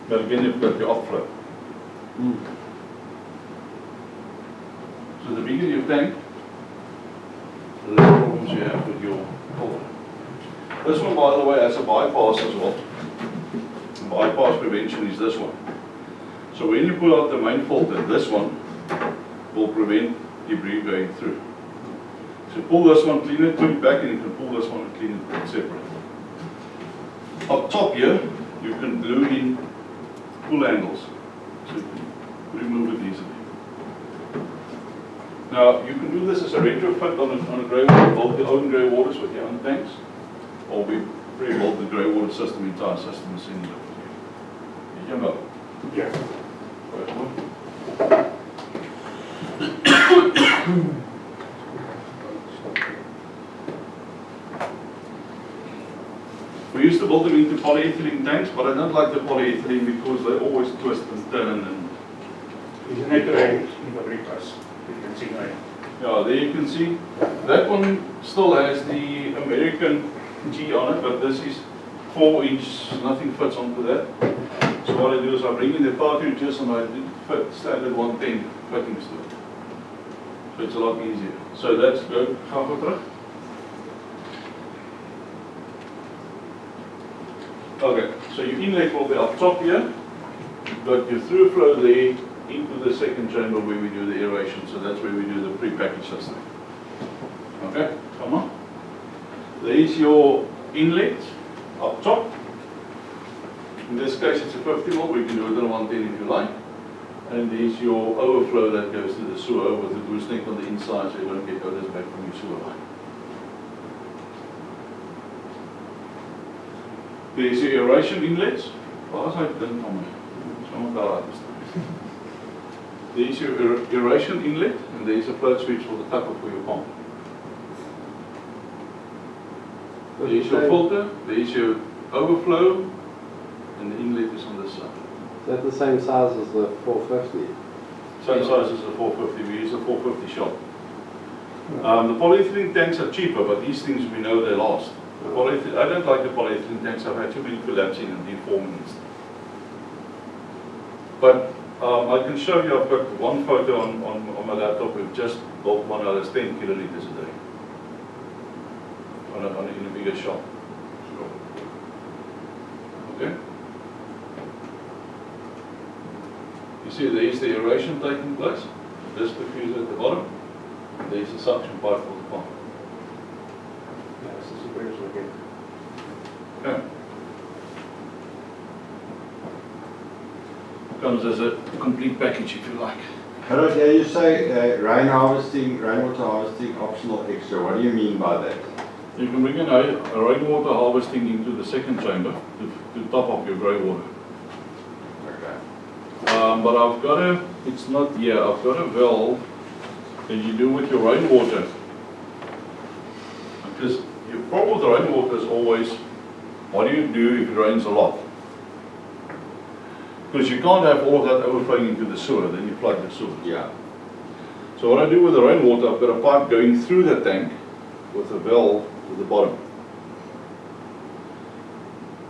But again, you've got the outflow. So the bigger your tank, the less problems you have with your filter. This one, by the way, has a bypass as well. The bypass prevention is this one. So when you pull out the main filter, this one will prevent debris going through. So pull this one, clean it, put it back, and you can pull this one and clean it separately. Up top here, you can glue in pull handles, so you can remove it easily. Now, you can do this as a retrofit on a grey water, build your own grey waters with your own tanks, or we pre-built the grey water system, entire system is in there. You know. Yeah. We used to build them into polyethylene tanks, but I don't like the polyethylene because they always twist and turn and Isn't it right in the repairs? You can see now. yeah, there you can see that one still has the American G on it, but this is 4 inch, nothing fits onto that. So what I do is I bring in the cartridges and I fit standard 110 fittings to it. So it's a lot easier. So let's go half a terug. Okay, so your inlet will be up top here. You've got your through flow there into the second chamber where we do the aeration. So that's where we do the pre-packaged system. Okay, come on. There is your inlet up top. In this case it's a 50 mil, we can do it in a 110 if you like. And there's your overflow that goes to the sewer with the gooseneck on the inside so you don't get odors back from your sewer line. There's your aeration inlets. Waar is hy ding van my? Sommige daar uit. There's your aeration inlet and there's a float switch for the tapper for your pump. There's your filter, there's your overflow, and the inlet is on this side. Is that the same size as the 450? Same size as the 450, we use a 450 shop. The polyethylene tanks are cheaper, but these things we know they last. The I don't like the polyethylene tanks, I've had too many collapsing and deforming and stuff. But I can show you, I've got one photo on my laptop, we've just built one out that's 10 kiloliters a day. In a bigger shop. Okay? You see there is the aeration taking place. This diffuser at the bottom. And there is a suction pipe for the pump. This is where it's looking. Okay. Comes as a complete package if you like. Harold, yeah, you say rainwater harvesting, optional extra. What do you mean by that? You can bring in a rainwater harvesting into the second chamber to top up your grey water. Okay. But I've got it's not here, I've got a valve that you do with your rainwater. Because your problem with the rainwater is always, what do you do if it rains a lot? Because you can't have all of that overflowing into the sewer, then you plug the sewer. Yeah. So what I do with the rainwater, I've got a pipe going through the tank with a valve to the bottom.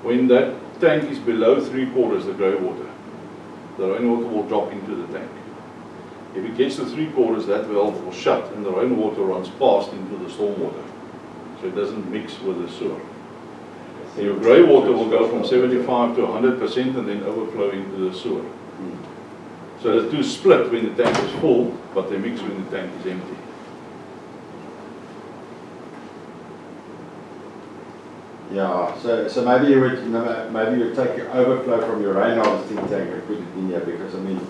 When that tank is below 3/4 the grey water, the rainwater will drop into the tank. If it gets to 3/4, that valve will shut and the rainwater runs past into the stormwater. So it doesn't mix with the sewer. So your grey water will go from 75 to 100% and then overflow into the sewer. So the two split when the tank is full, but they mix when the tank is empty. Yeah, so maybe you would take your overflow from your rain harvesting tank and put it in here because I mean,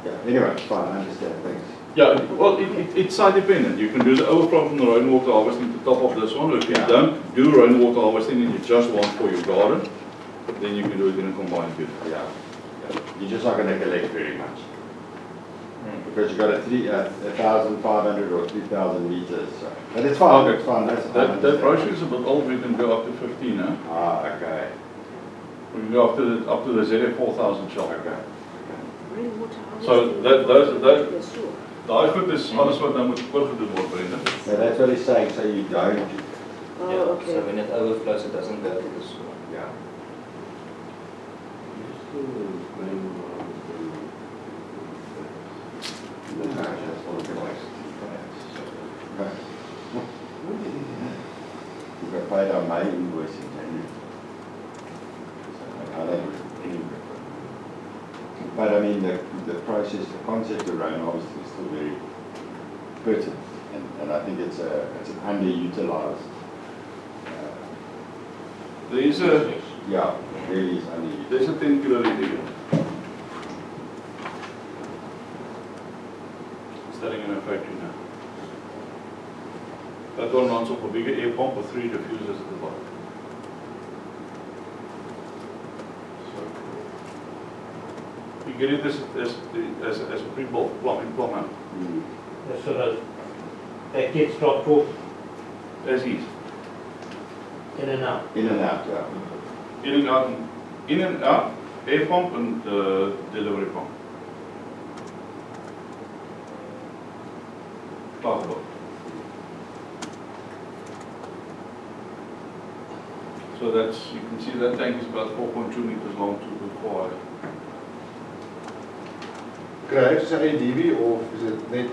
yeah. Anyway, it's fine. I understand. Thanks. Yeah, well, it's site dependent. You can do the overflow from the rainwater harvesting to top of this one. Or if you don't do rainwater harvesting and you just want for your garden, then you can do it in a combined unit. Yeah. You're just not going to collect very much because you've got a 1,500 or 3,000 liters. So. But it's fine. Okay. It's fine. That's That brochure is a bit old. We can go up to 15 now. Ah, okay. We can go up to the ZF 4000 shop. Okay. Rainwater So harvesting. that Yes, sure. daai goed is alles wat nou moet oorgedoen word, Brenda. So that's what he's saying. So you don't. Oh, Yeah, okay. so when it overflows, it doesn't go to the sewer. Yeah. We've got paid our May invoice in January. So I don't anyway. But I mean, the process, the concept of rain harvesting is still very pertinent, and I think it's an underutilized. There's a Yeah, really is underutilized. there's a 10 kiloliter here. Standing in a factory now. That one runs off a bigger air pump with 3 diffusers at the bottom. So, you get it as a pre-built plumbing plumber, Mm. So that gets dropped off as is. in and out. In and out, yeah. In and out, air pump and delivery pump. Possible. So that's, you can see that tank is about 4.2 meters long to require. Kry hy sy eie DB of is dit net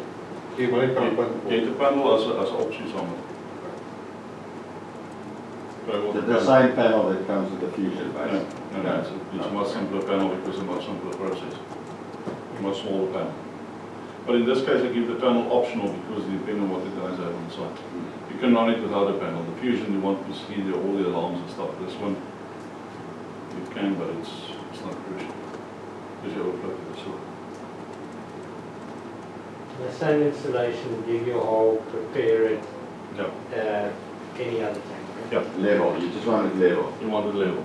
jy maar net kan punt Jy het 'n panel as opsies aan het. The same panel that comes with the fusion, No, basically. no, it's a much simpler panel because it's a much simpler process. A much smaller panel. But in this case, I give the panel optional because depending on what the guys have on site. You can run it without a panel. The fusion, you want to see all the alarms and stuff. This one, you can, but it's not crucial. Because you overflow to the sewer. The same installation, dig your hole, prepare it, Yeah, any other tank. yeah. Level, you just want it level. You want it level.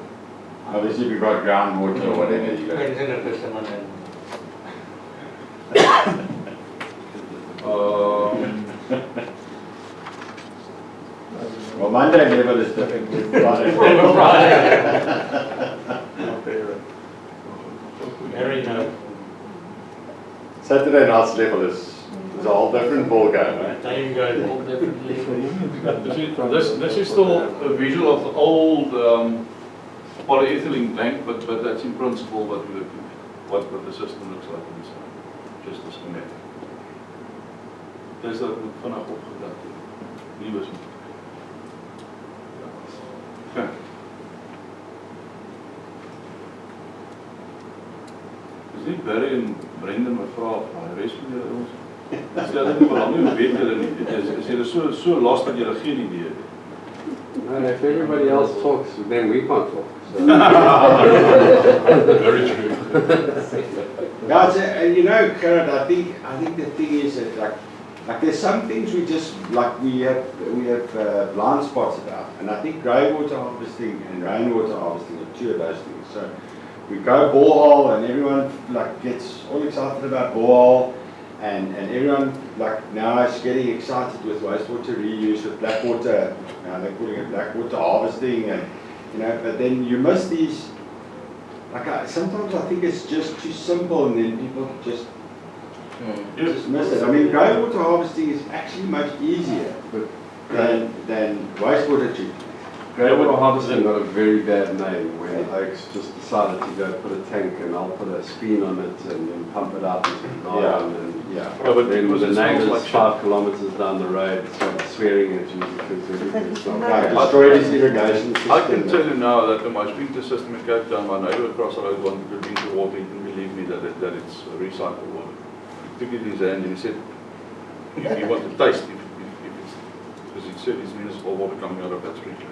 Obviously, if you've got groundwater or whatever, you got. Depends on the customer and Well, Monday level is different. Very no. Saturday night's level is a whole different ballgame. Eh? There you go. all differently. This is still a visual of the old polyethylene tank, but that's in principle what we're looking at, what the system looks like inside, just a schematic. Dis dat moet vanaf opgedat word. Nie was nie. Okay. Dis nie Barry en Brendan wat vra of die res van julle ons. Stel dit maar nie weet julle nie. Is julle so lost dat julle geen idee het. And if everybody else talks, then we can't talk. So. Very true. Guys, you know, Gerard, I think the thing is that like there's some things we just like we have blind spots about, and I think grey water harvesting and rainwater harvesting are two of those things. So we go borehole, and everyone like gets all excited about borehole, and everyone like now is getting excited with wastewater reuse, with black water. Now they're calling it black water harvesting, and you know, but then you miss these. Like sometimes I think it's just too simple, and then people just miss it. I mean, grey water harvesting is actually much easier than wastewater treatment. Greywater harvesting got a very bad name when Oaks just decided to go put a tank and I'll put a screen on it and then pump it out into the garden. And Yeah. But then because the it smells neighbors like shit. 5 kilometers down the road started swearing at you because everything smelled Like like destroy this irrigation system. I can tell you now that my sprinkler system in Cape Town, my neighbor across the road wanted to drink the water. He didn't believe me that it's recycled water. He took it in his hand and he said, if you want to taste, if it's, because he said it's municipal water coming out of that sprinkler.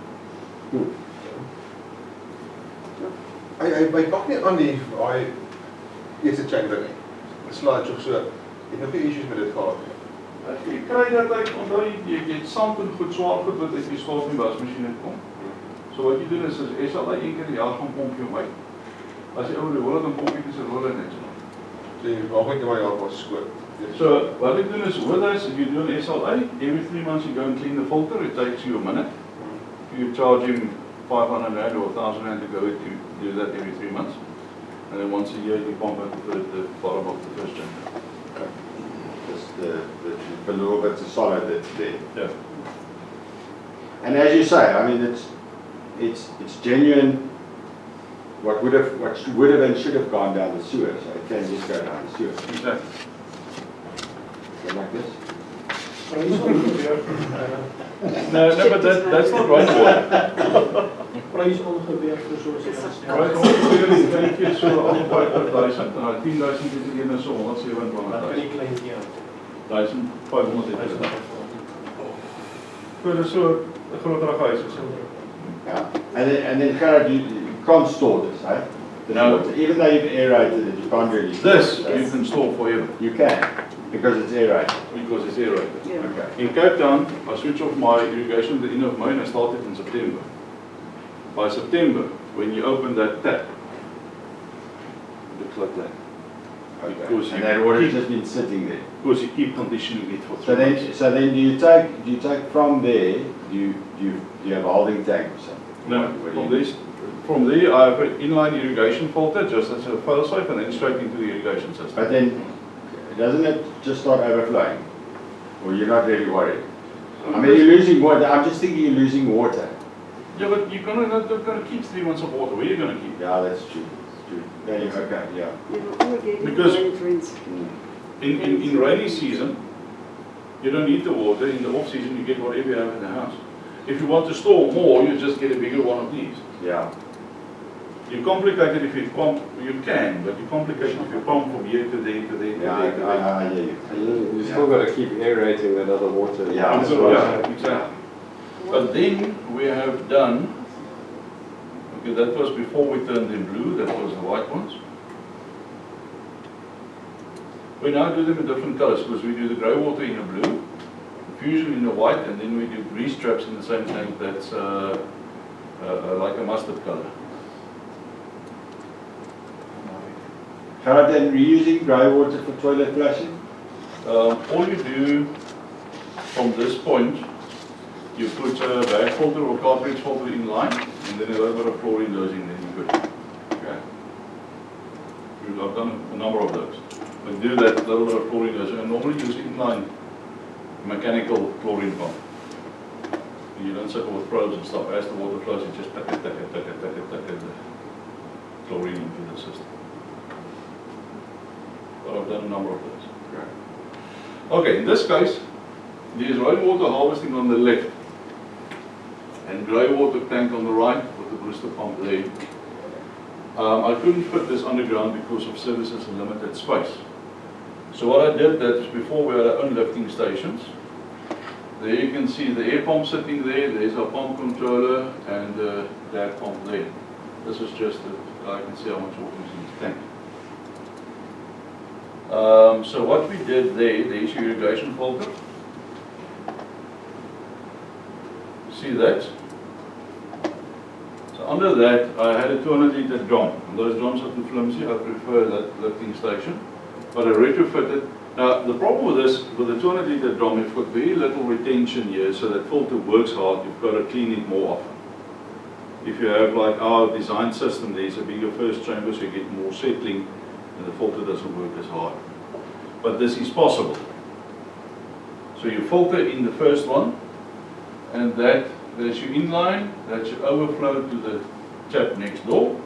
Hy pak nie aan die daai eerste check ding nie. Dit slaat jou so. Jy het nog nie issues met dit gehad nie. Jy kry dat onthou jy het sand en goed swaar goed wat uit die stof in die wasmasjien kom. So wat jy doen is SLA een keer die jaar gaan pomp jou uit. As jy ou die rol dan pomp jy dis 'n rol net so. So jy mag net maar jaar was skoon. So what I do is with us, if you do an SLA, every 3 months you go and clean the filter. It takes you a minute. You charge him 500 rand or 1,000 rand to go to do that every 3 months. And then once a year you pump it to the bottom of the first chamber. Just the little bits of solid that's there. Yeah. And as you say, I mean, it's genuine. What would have and should have gone down the sewer, so it can just go down the sewer. Exactly. Go like this. No, but that's not right. Prys ongeveer vir so 'n Right, ongeveer die drie keer so al 5,000 en al 10,000 is die ene so 127,000. klein deel. 1,500 het dit. Vir so 'n groter huis is. Yeah. And then Gerard, you can't store this, right? The No. water. Even though you've aerated it, you can't really store This it. you can store forever You can, because it's aerated. because it's aerated. Yeah. Okay. In Cape Town, I switch off my irrigation at the end of May and I start it in September. By September, when you open that tap, it looks like that. Okay. Because And you that water's keep- just been sitting there. Because you keep conditioning it for So 3 then, months. do you take from there? Do you have a holding tank or something? No, What do you do? from there I have an inline irrigation filter just as a fail safe and then straight into the irrigation system. But then, doesn't it just start overflowing? Or you're not really worried? I mean, you're losing water. I'm just thinking you're losing water. Yeah, but you're not gonna keep 3 months of water. Where are you gonna keep? Yeah, that's true. That's true. Yeah, okay, yeah. We're getting Because- rains. In rainy season, you don't need the water. In the off season, you get whatever you have in the house. If you want to store more, you just get a bigger one of these. Yeah. You complicate it if you pump, you can, but you complicate it if you pump from here to there, to there, to Yeah, there, to there. I hear you. You still got to keep aerating that other water. Yeah, that's Yeah, right. exactly. But then we have done, okay, that was before we turned them blue, that was the white ones. We now do them in different colors because we do the grey water in the blue, fusion in the white, and then we do grease traps in the same tank that's like a mustard color. Gerard, then reusing grey water for toilet flushing? All you do from this point, you put a bag filter or cartridge filter in line, and then a little bit of chlorine goes in, then you're good. Okay. I've done a number of those. But do that little bit of chlorine goes in, and normally use inline mechanical chlorine pump. You don't circle with probes and stuff. As the water flows, you just tuck it, the chlorine into the system. But I've done a number of those. Okay, in this case, there is rainwater harvesting on the left and grey water tank on the right with the booster pump there. I couldn't put this underground because of services and limited space. So what I did, that is before we had our own lifting stations. There you can see the air pump sitting there, there's our pump controller and the DAG pump there. This is just that I can see how much water is in the tank. So what we did there's your irrigation filter. See that? So under that, I had a 200 litre drum. And those drums are too flimsy, I prefer that lifting station. But I retrofitted. Now, the problem with this, with the 200 litre drum, you've got very little retention here, so that filter works hard, you've got to clean it more often. If you have like our design system, there's a bigger first chamber, so you get more settling, and the filter doesn't work as hard. But this is possible. So you filter in the first one, and that's your inline, that should overflow to the tap next door,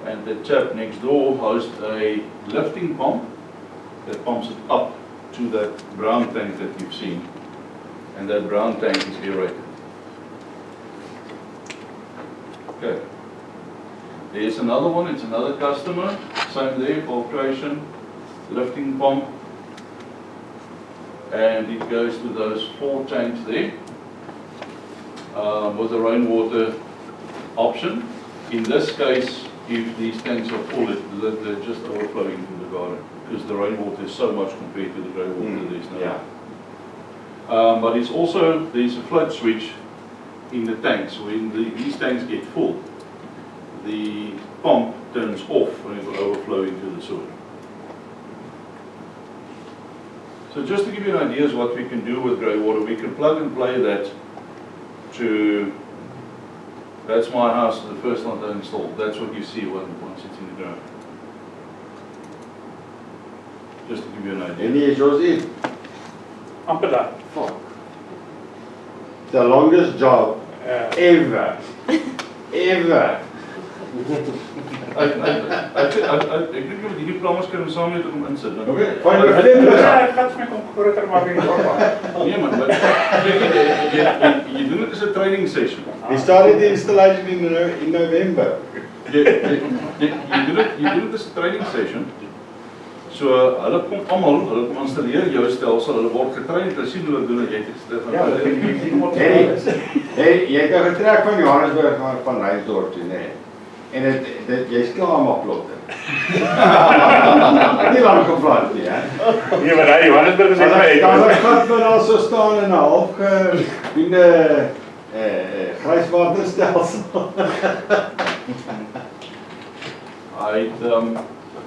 and the tap next door hosts a lifting pump that pumps it up to that brown tank that you've seen, and that brown tank is aerated. Okay. There's another one, it's another customer, same there, filtration, lifting pump, and it goes to those 4 tanks there with a rainwater option. In this case, if these tanks are full, they're just overflowing into the garden because the rainwater is so much compared to the grey water. There's no. Yeah. But it's also, there's a flood switch in the tanks. When these tanks get full, the pump turns off and it will overflow into the soil. So just to give you an idea of what we can do with grey water, we can plug and play that to, that's my house, the first one I installed. That's what you see once it's in the ground. Just to give you an idea. Any is yours in? amper daar. The longest job Ja. ever. Ever. Ek dink met hierdie plaas kan ons saam net om insit. Okay, fine. November. Ja, het gaat my kom groter maar weer normaal. Nee man, jy doen dit as 'n training session. We started the installation in November. Jy doen dit as 'n training session. So hulle kom almal, hulle kom installeer jou stelsel, hulle word getrain, hulle sien hoe hulle doen en jy het dit van. Ja, dat vind ik niet wat Hey, jy het nou getrek van Johannesburg van Rysdorp toe, nee. En jy is klaar met plotte. Nie lang geplant nie, hè? Nee, maar hy Johannesburg is net my Kan uit. ek gat van al so staan in 'n half gedoende grijswaterstelsel.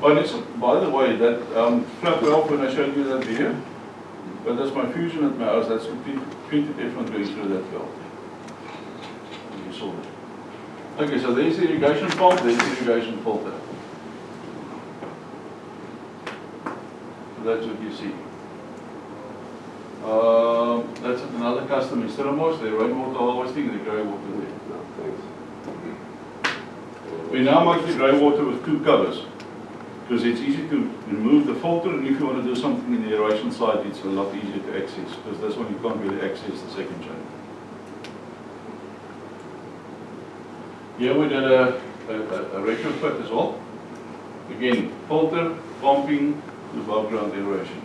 But it's, by the way, that flat well when I showed you that video, but that's my fusion at my house, that's treated effluent going through that well. You saw it. Okay, so there's the irrigation pump, there's the irrigation filter. So that's what you see. That's at another customer in Stellenbosch, the rainwater harvesting and the grey water there. Thanks. We now make the grey water with two covers, because it's easy to remove the filter, and if you want to do something in the aeration side, it's a lot easier to access, because this one you can't really access the second chamber. Here we did a retrofit as well. Again, filter, pumping, to above ground aeration.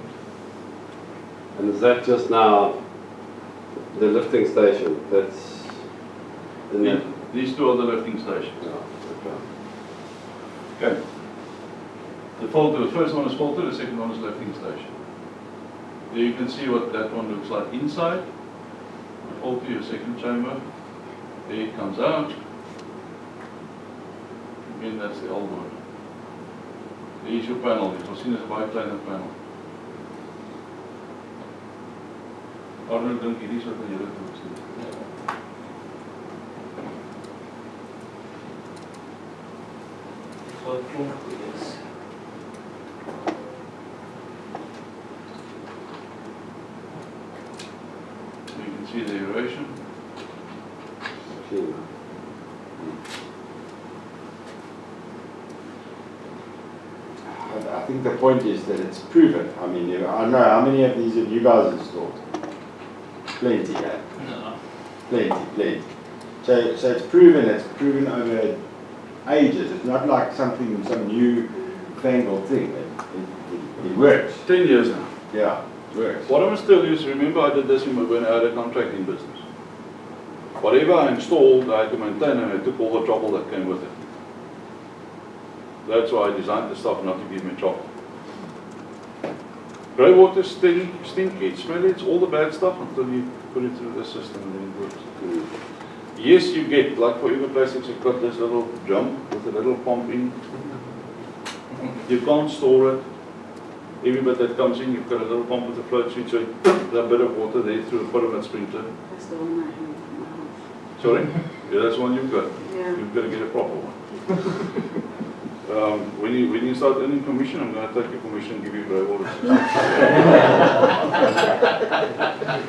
And is that just now the lifting station? That's in that? These two are the lifting stations. Yeah, Okay. The filter, the first one is filter, the second one is lifting station. There you can see what that one looks like inside. The filter, your second chamber. There it comes out. Again, that's the old one. There's your panel. Dit was sien as 'n baie kleiner panel. Arnold dink hierdie is wat aan julle toe sien. So I think yes. So you can see the aeration. okay. I think the point is that it's proven. I mean, I don't know how many of these have you guys installed? Plenty, yeah. No. Plenty. So it's proven over ages. It's not like some new fangled thing. It works. 10 years now. Yeah, it works. What I must tell you is, remember I did this when I had a contracting business. Whatever I installed, I had to maintain, and I took all the trouble that came with it. That's why I designed the stuff not to give me trouble. Grey water stinky, it's smelly, it's all the bad stuff until you put it through the system and then it works. Yes, you get, like for Everplastics, you've got this little drum with a little pump in. You can't store it. Every bit that comes in, you've got a little pump with a float switch, so you put a bit of water there through a pyramid sprinkler. That's the one I have in my house. Sorry? Yeah, that's the one you've got. Yeah. You've got to get a proper one. When you start earning commission, I'm going to take your commission and give you grey water.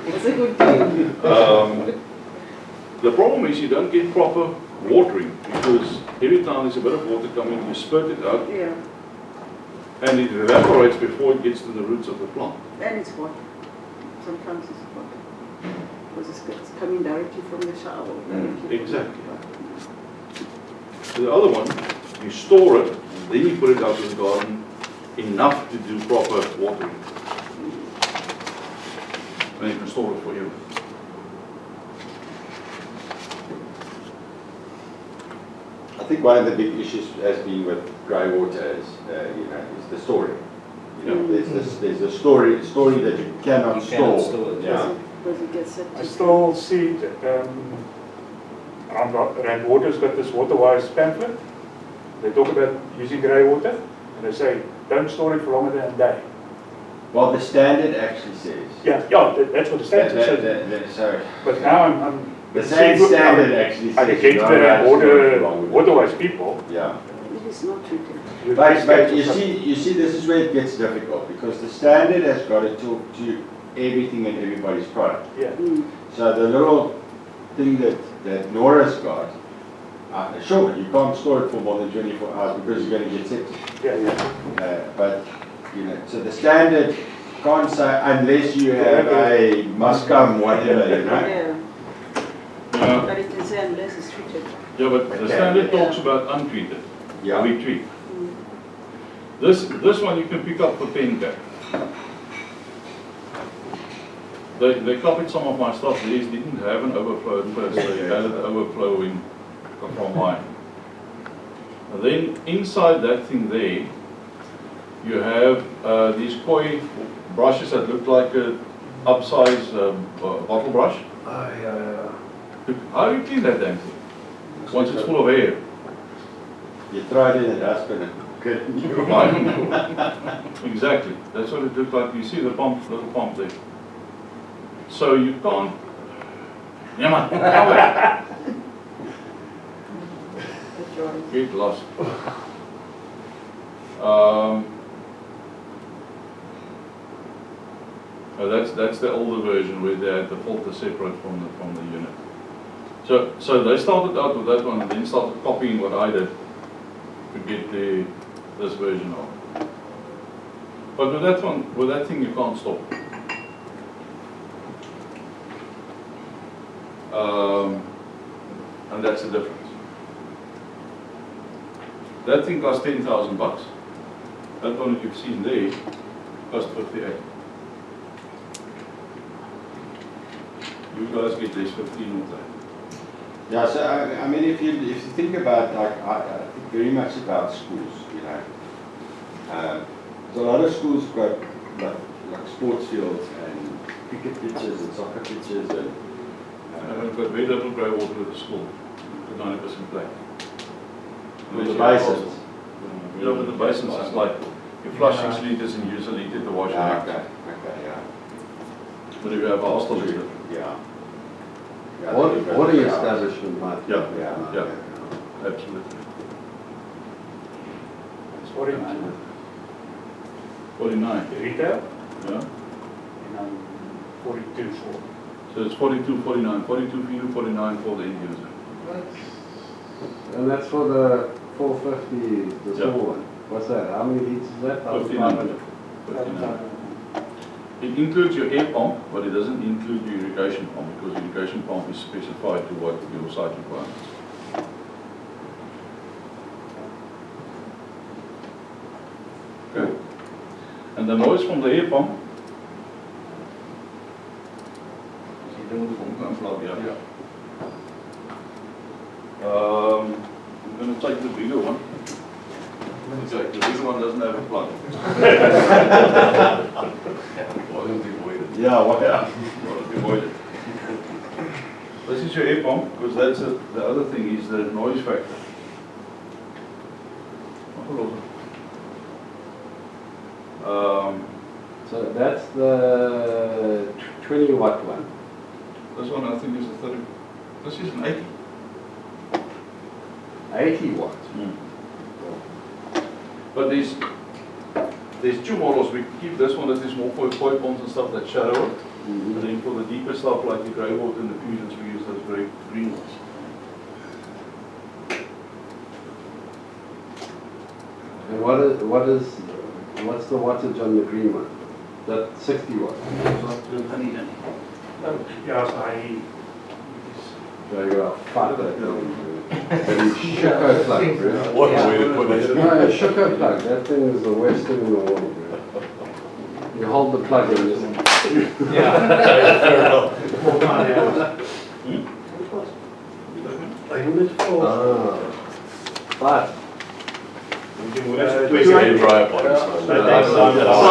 It's a good deal. The problem is you don't get proper watering, because every time there's a bit of water coming, you spurt it out, Yeah. and it evaporates before it gets to the roots of the plant. And it's hot. Sometimes it's hot. Because it's coming directly from the shower. Directly Exactly. So the other one, you store it, then you put it out in the garden enough to do proper watering. And you can store it for you. I think one of the big issues has been with grey water is the storing. There's the story that you cannot You store. cannot store it, Yeah. Because it gets I septic. still see, Rand Water's got this water-wise pamphlet. They talk about using grey water, and they say, don't store it for longer than a day. Well, the standard actually says. Yeah, that's what the standard says. So But now I'm the same standard actually I says. get you're to not allowed the to store it for longer than- water-wise people. Yeah. It is not treated. But you see, this is where it gets difficult, because the standard has got to talk to everything and everybody's product. Yeah. So the little thing that Nora's got, sure, you can't store it for more than 24 hours because you're going to get septic. Yeah. But, so the standard can't say, unless you have a must-come whatever, Yeah. Yeah, But it can say unless it's treated. but the standard talks about untreated. Yeah. We treat. This one you can pick up for 10K. They copied some of my stuff. These didn't have an overflow at first. They had it overflowing from mine. And then inside that thing there, you have these koi brushes that look like a upsize bottle brush. How do you clean that damn thing? Once it's full of air. You throw it in the dustbin and Exactly. That's what it looks like. You see the pump, little pump there. So you can't. Yeah, man. Get lost. That's the older version where they had the filter separate from the unit. So they started out with that one and then started copying what I did to get this version of. But with that one, with that thing, you can't stop. And that's the difference. That thing cost 10,000 bucks. That one that you've seen there cost 58. You guys get this 15 of that. Yeah, so I mean, if you think about, like, I think very much about schools, you know. There's a lot of schools got like sports fields and cricket pitches and soccer pitches and And we've got very little grey water at the school, 90% black. with the basins. You know, with the basins, it's like you flush 6 litres and use a litre to wash Yeah, your hands. okay, yeah. But if you have a hostel, it's different. Yeah. Yeah, What the establishment might. Yeah. Yeah. Absolutely. It's 49. 49, Retail, yeah? and then 42 for. So it's 42, 49, 42 for you, 49 for the end user. And that's for the 450, the Yeah. small one. What's that? How many liters is that? 1,500. 59. It includes your air pump, but it doesn't include your irrigation pump because the irrigation pump is specified to what your site requirements. Okay. And the noise from the air pump. Yeah. I'm going to take the bigger one. Okay, the bigger one doesn't have a plug. Wasn't avoided. Yeah, what? Yeah, wasn't avoided. This is your air pump, because that's the other thing is the noise factor. So that's the 20 watt one. This one I think is a 30. This is an 80. 80 watts. But there's two models. We keep this one that is more for koi ponds and stuff that shadow it. And then for the deeper stuff like the grey water and the fusions, we use those very green ones. And what's the wattage on the green one? That 60 watts. Ja, as hy There you go. Fuck that thing. That Schuko plug, bro. What a way to put it. No, a Schuko plug. That thing is the worst thing in the world, bro. You hold the plug in this.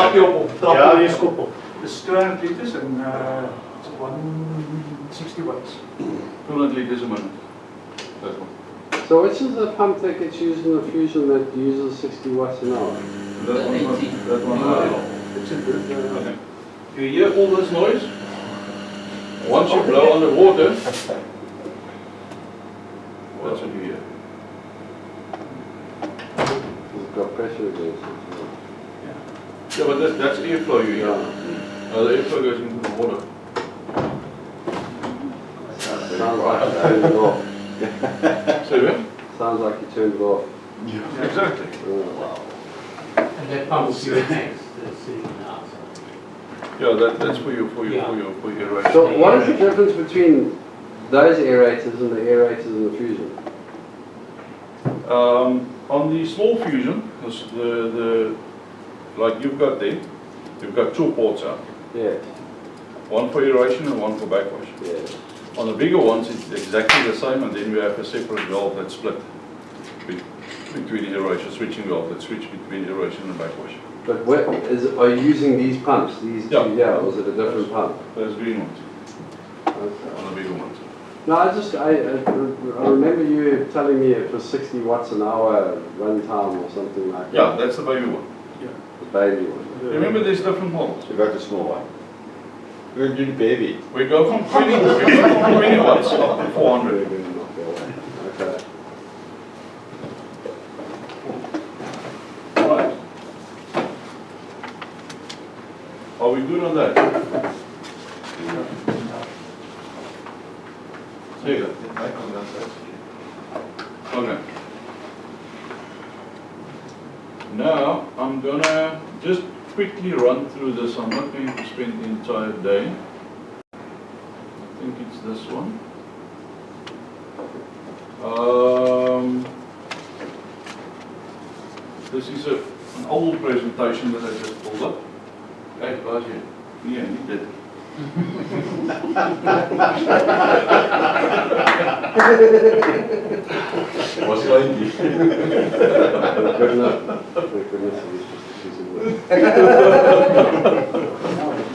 But Dis 200 liters en it's 160 watts. 200 liters a minute. That one. so which is the pump that gets used in the fusion that uses 60 watts an hour? That one. It's in the Okay. You hear all this noise? Once you blow on the water, that's what you hear. It's got pressure against it. Yeah, but that's airflow you hear. The airflow goes into the water. Sounds like you turned it off. So yeah? Sounds like you turned it off. Exactly. Oh. And that pump will be the next, that's sitting now. Yeah, that's for your aeration. So what is the difference between those aerators and the aerators in the fusion? On the small fusion, the like you've got there, you've got two ports out. Yes, One for aeration and one for backwash. yes. On the bigger ones, it's exactly the same, and then we have a separate valve that's split between aeration, switching valve that switch between aeration and backwash. But are you using these pumps? These Yeah. two, yeah, or is it a different pump? Those green ones, Okay. on the bigger ones. No, I remember you telling me it was 60 watts an hour run time or something like Yeah, that. that's the baby one. The baby one. Remember, there's different models. You got the small one. We're going to do the baby. We go from 20 watts up to 400. Okay. Right. Are we good on that? Zeker. Okay. Now, I'm gonna just quickly run through this. I'm not going to spend the entire day. I think it's this one. This is an old presentation that I just pulled up. Hey, was je? Nee, niet dit. Was klein die.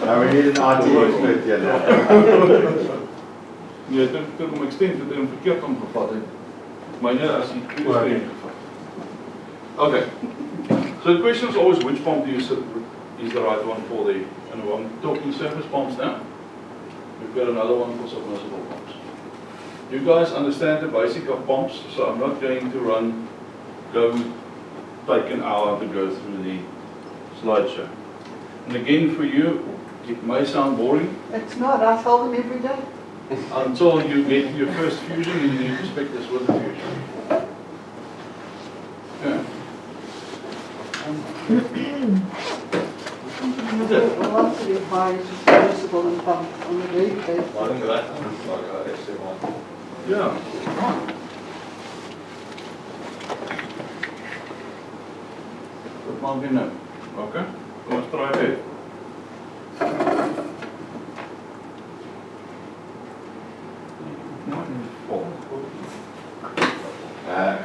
Nou, we need an IT expert here now. Nee, toen ik extend het hem verkeerd omgevat het. Maar ja, as die tweede screen gevat. Okay. So the question is always which pump is the right one for the, and I'm talking surface pumps now. We've got another one for submersible pumps. You guys understand the basic of pumps, so I'm not going to go take an hour to go through the slideshow. And again for you, it may sound boring It's not, I tell them every day. until you get your first fusion and you expect this with the fusion. Yeah. We'll have to advise responsible and pump on the daily basis. Yeah. Wat maak jy nou? Okay. Kom ons draai weer.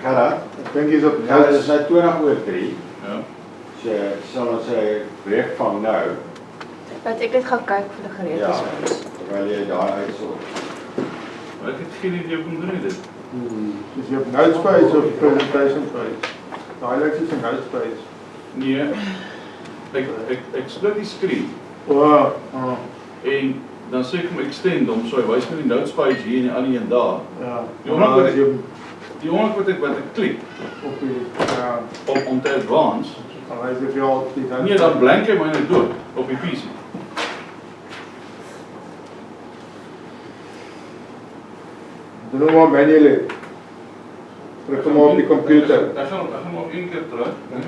Gerard, Ek dink jy's op nou is nou 20 oor 3. Ja. So, sal ons 'n breek van nou. Dat ek net gaan kyk of hulle gereed Ja, is. terwyl jy daar uitsorg. Maar ek het geen idee hoe om te doen dit. Is jy op note space of presentation space? Daai lyk soos 'n note space. Nee. Ek split die skerm O, en dan sê ek hom extend hom, so hy wys my die notes page hier en die ander een daar. ja. Die oomblik wat ek klik op die ja, om te advance, dan wys dit vir al die nee, dan blank hy my net dood op die PC. Doen hom maar manually. Druk hom op die computer. Ek gaan hom op een keer terug. Gaan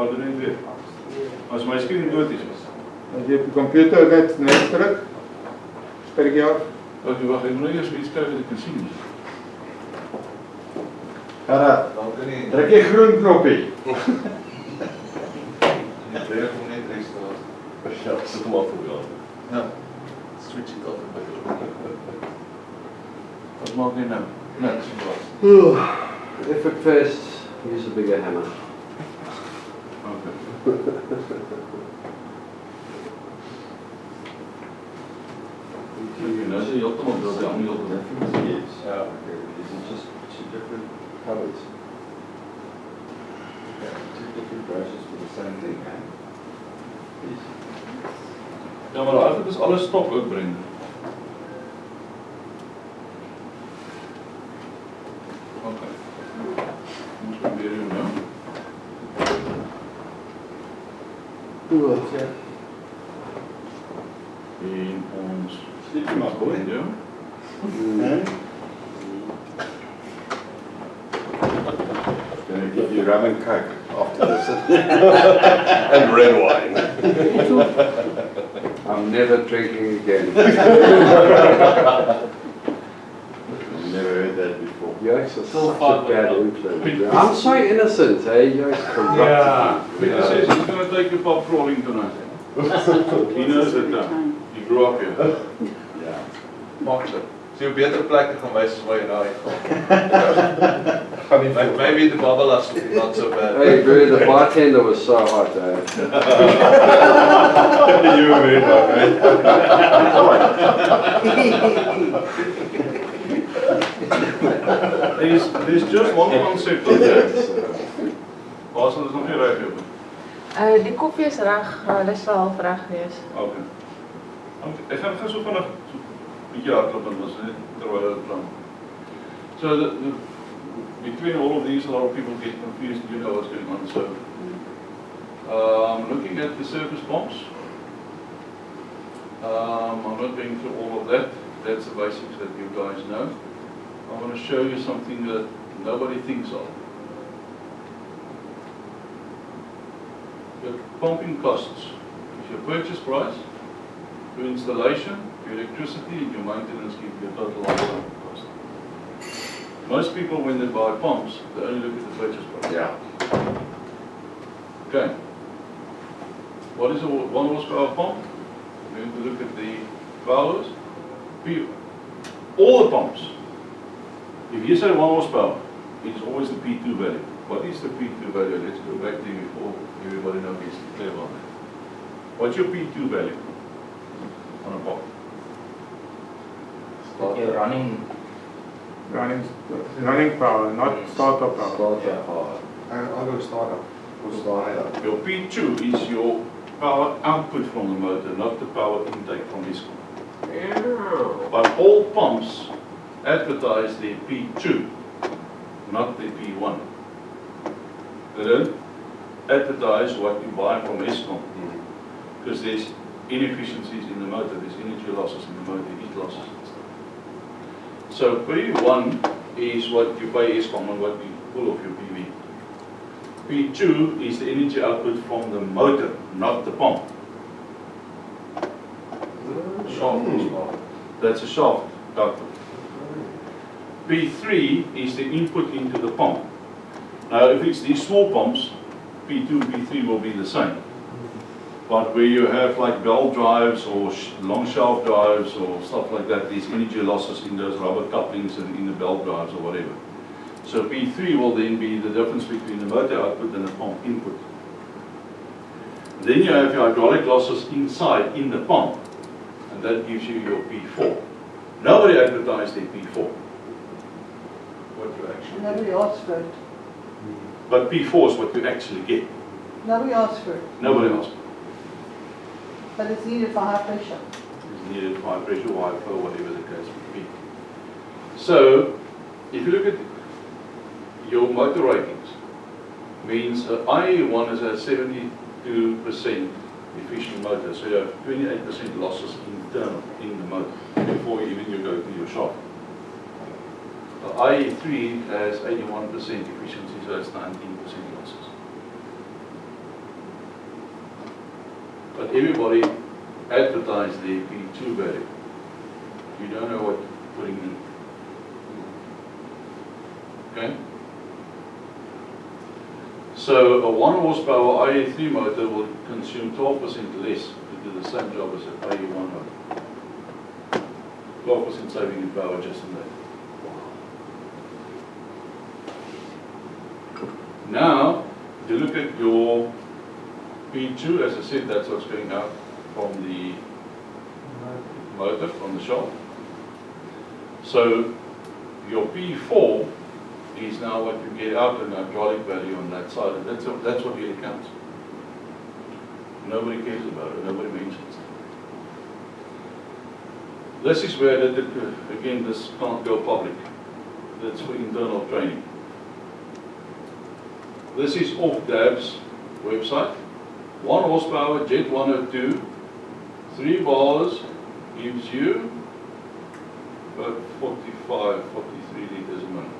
doen net weer. As my skerm dood is. As jy op die computer net druk, spreek jy af. Wag, ek moet eers iets kyk wat ek kan sien. Gerard, druk jy groen knoppie. Wat maak jy nou? Niks. If at first, use a bigger hammer. Okay. Nou is hy heeltemal dood, die ander heeltemal. Yes. It's just two different colors. Yeah, two different brushes for the same thing, man. Yes. Ja, maar altyd is alles stok uitbring. Okay. Ons probeer hier nou. En ons Sleep jy maar goed. ja. Gonna give you rum and coke after this. And red wine. I'm never drinking again. I've never heard that before. Yikes, it's such a bad influence. I'm so innocent, hey? Yikes, corrupt. Peter says he's going to take your pop crawling tonight. He knows it now. He grew up here. Yeah. Maak so. As jy op beter plekke gaan wys as waar jy nou uitgaan. Gaan nie maybe the bubble us not so bad. Hey, bro, the bartender was so hot, eh? You made There's just one concept of that. Basil is nog nie reg hier. Die koffie is reg, hulle sal half reg wees. Okay. Ek gaan so vinnig bietjie hardloop en was net terwyl dit plan. So between all of these, a lot of people get confused. You know what's going on. So, looking at the surface pumps, I'm not going through all of that. that's the basics that you guys know. I want to show you something that nobody thinks of. The pumping costs is your purchase price, your installation, your electricity, and your maintenance give you a total lifetime cost. Most people, when they buy pumps, they only look at the purchase price. Yeah. Okay. What is a 1 horsepower pump? We're going to look at the powers. All the pumps. If you say 1 horsepower, it's always the P2 value. What is the P2 value? Let's go back to you before everybody knows it's clear on that. What's your P2 value on a pump? But you're running, Running power, not startup power. I'll go start up. Your P2 is your power output from the motor, not the power intake from Eskom. But all pumps advertise their P2, not their P1. They don't advertise what you buy from Eskom, because there's inefficiencies in the motor, there's energy losses in the motor, heat losses and stuff. So P1 is what you pay Eskom and what you pull off your PV. P2 is the energy output from the motor, not the pump. Shaft. That's a shaft output. P3 is the input into the pump. Now, if it's these small pumps, P2 and P3 will be the same. But where you have like bell drives or long shaft drives or stuff like that, there's energy losses in those rubber couplings and in the bell drives or whatever. So P3 will then be the difference between the motor output and the pump input. Then you have your hydraulic losses inside in the pump, and that gives you your P4. Nobody advertised their P4. What you actually Nobody asked for it. But P4 is what you actually get. Nobody asked for it. Nobody else. But it's needed for high pressure. It's needed for high pressure, high flow, whatever the case may be. So, if you look at your motor ratings, means IA1 is a 72% efficient motor, so you have 28% losses internal in the motor before even you go to your shaft. IA3 has 81% efficiency, so that's 19% losses. But everybody advertised their P2 value. You don't know what you're putting in. Okay? So a 1 horsepower IA3 motor will consume 12% less to do the same job as an IA1 motor. 12% saving in power just in that. Now, if you look at your P2, as I said, that's what's going out from the motor, from the shaft. So your P4 is now what you get out in hydraulic value on that side, and that's what really counts. Nobody cares about it, nobody mentions it. This is where, again, this can't go public. That's for internal training. This is off DAB's website. 1 horsepower, Jet 102, 3 bars gives you about 45, 43 litres a minute.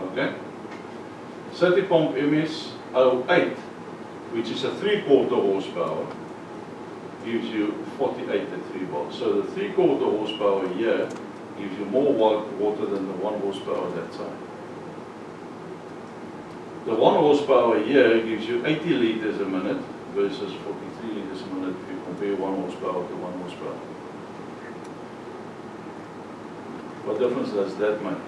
Okay? City Pump MS 08, which is a 3/4 horsepower, gives you 48 at 3 bars. So the 3/4 horsepower here gives you more water than the 1 horsepower that side. The 1 horsepower here gives you 80 litres a minute versus 43 litres a minute if you compare 1 horsepower to 1 horsepower. What difference does that make?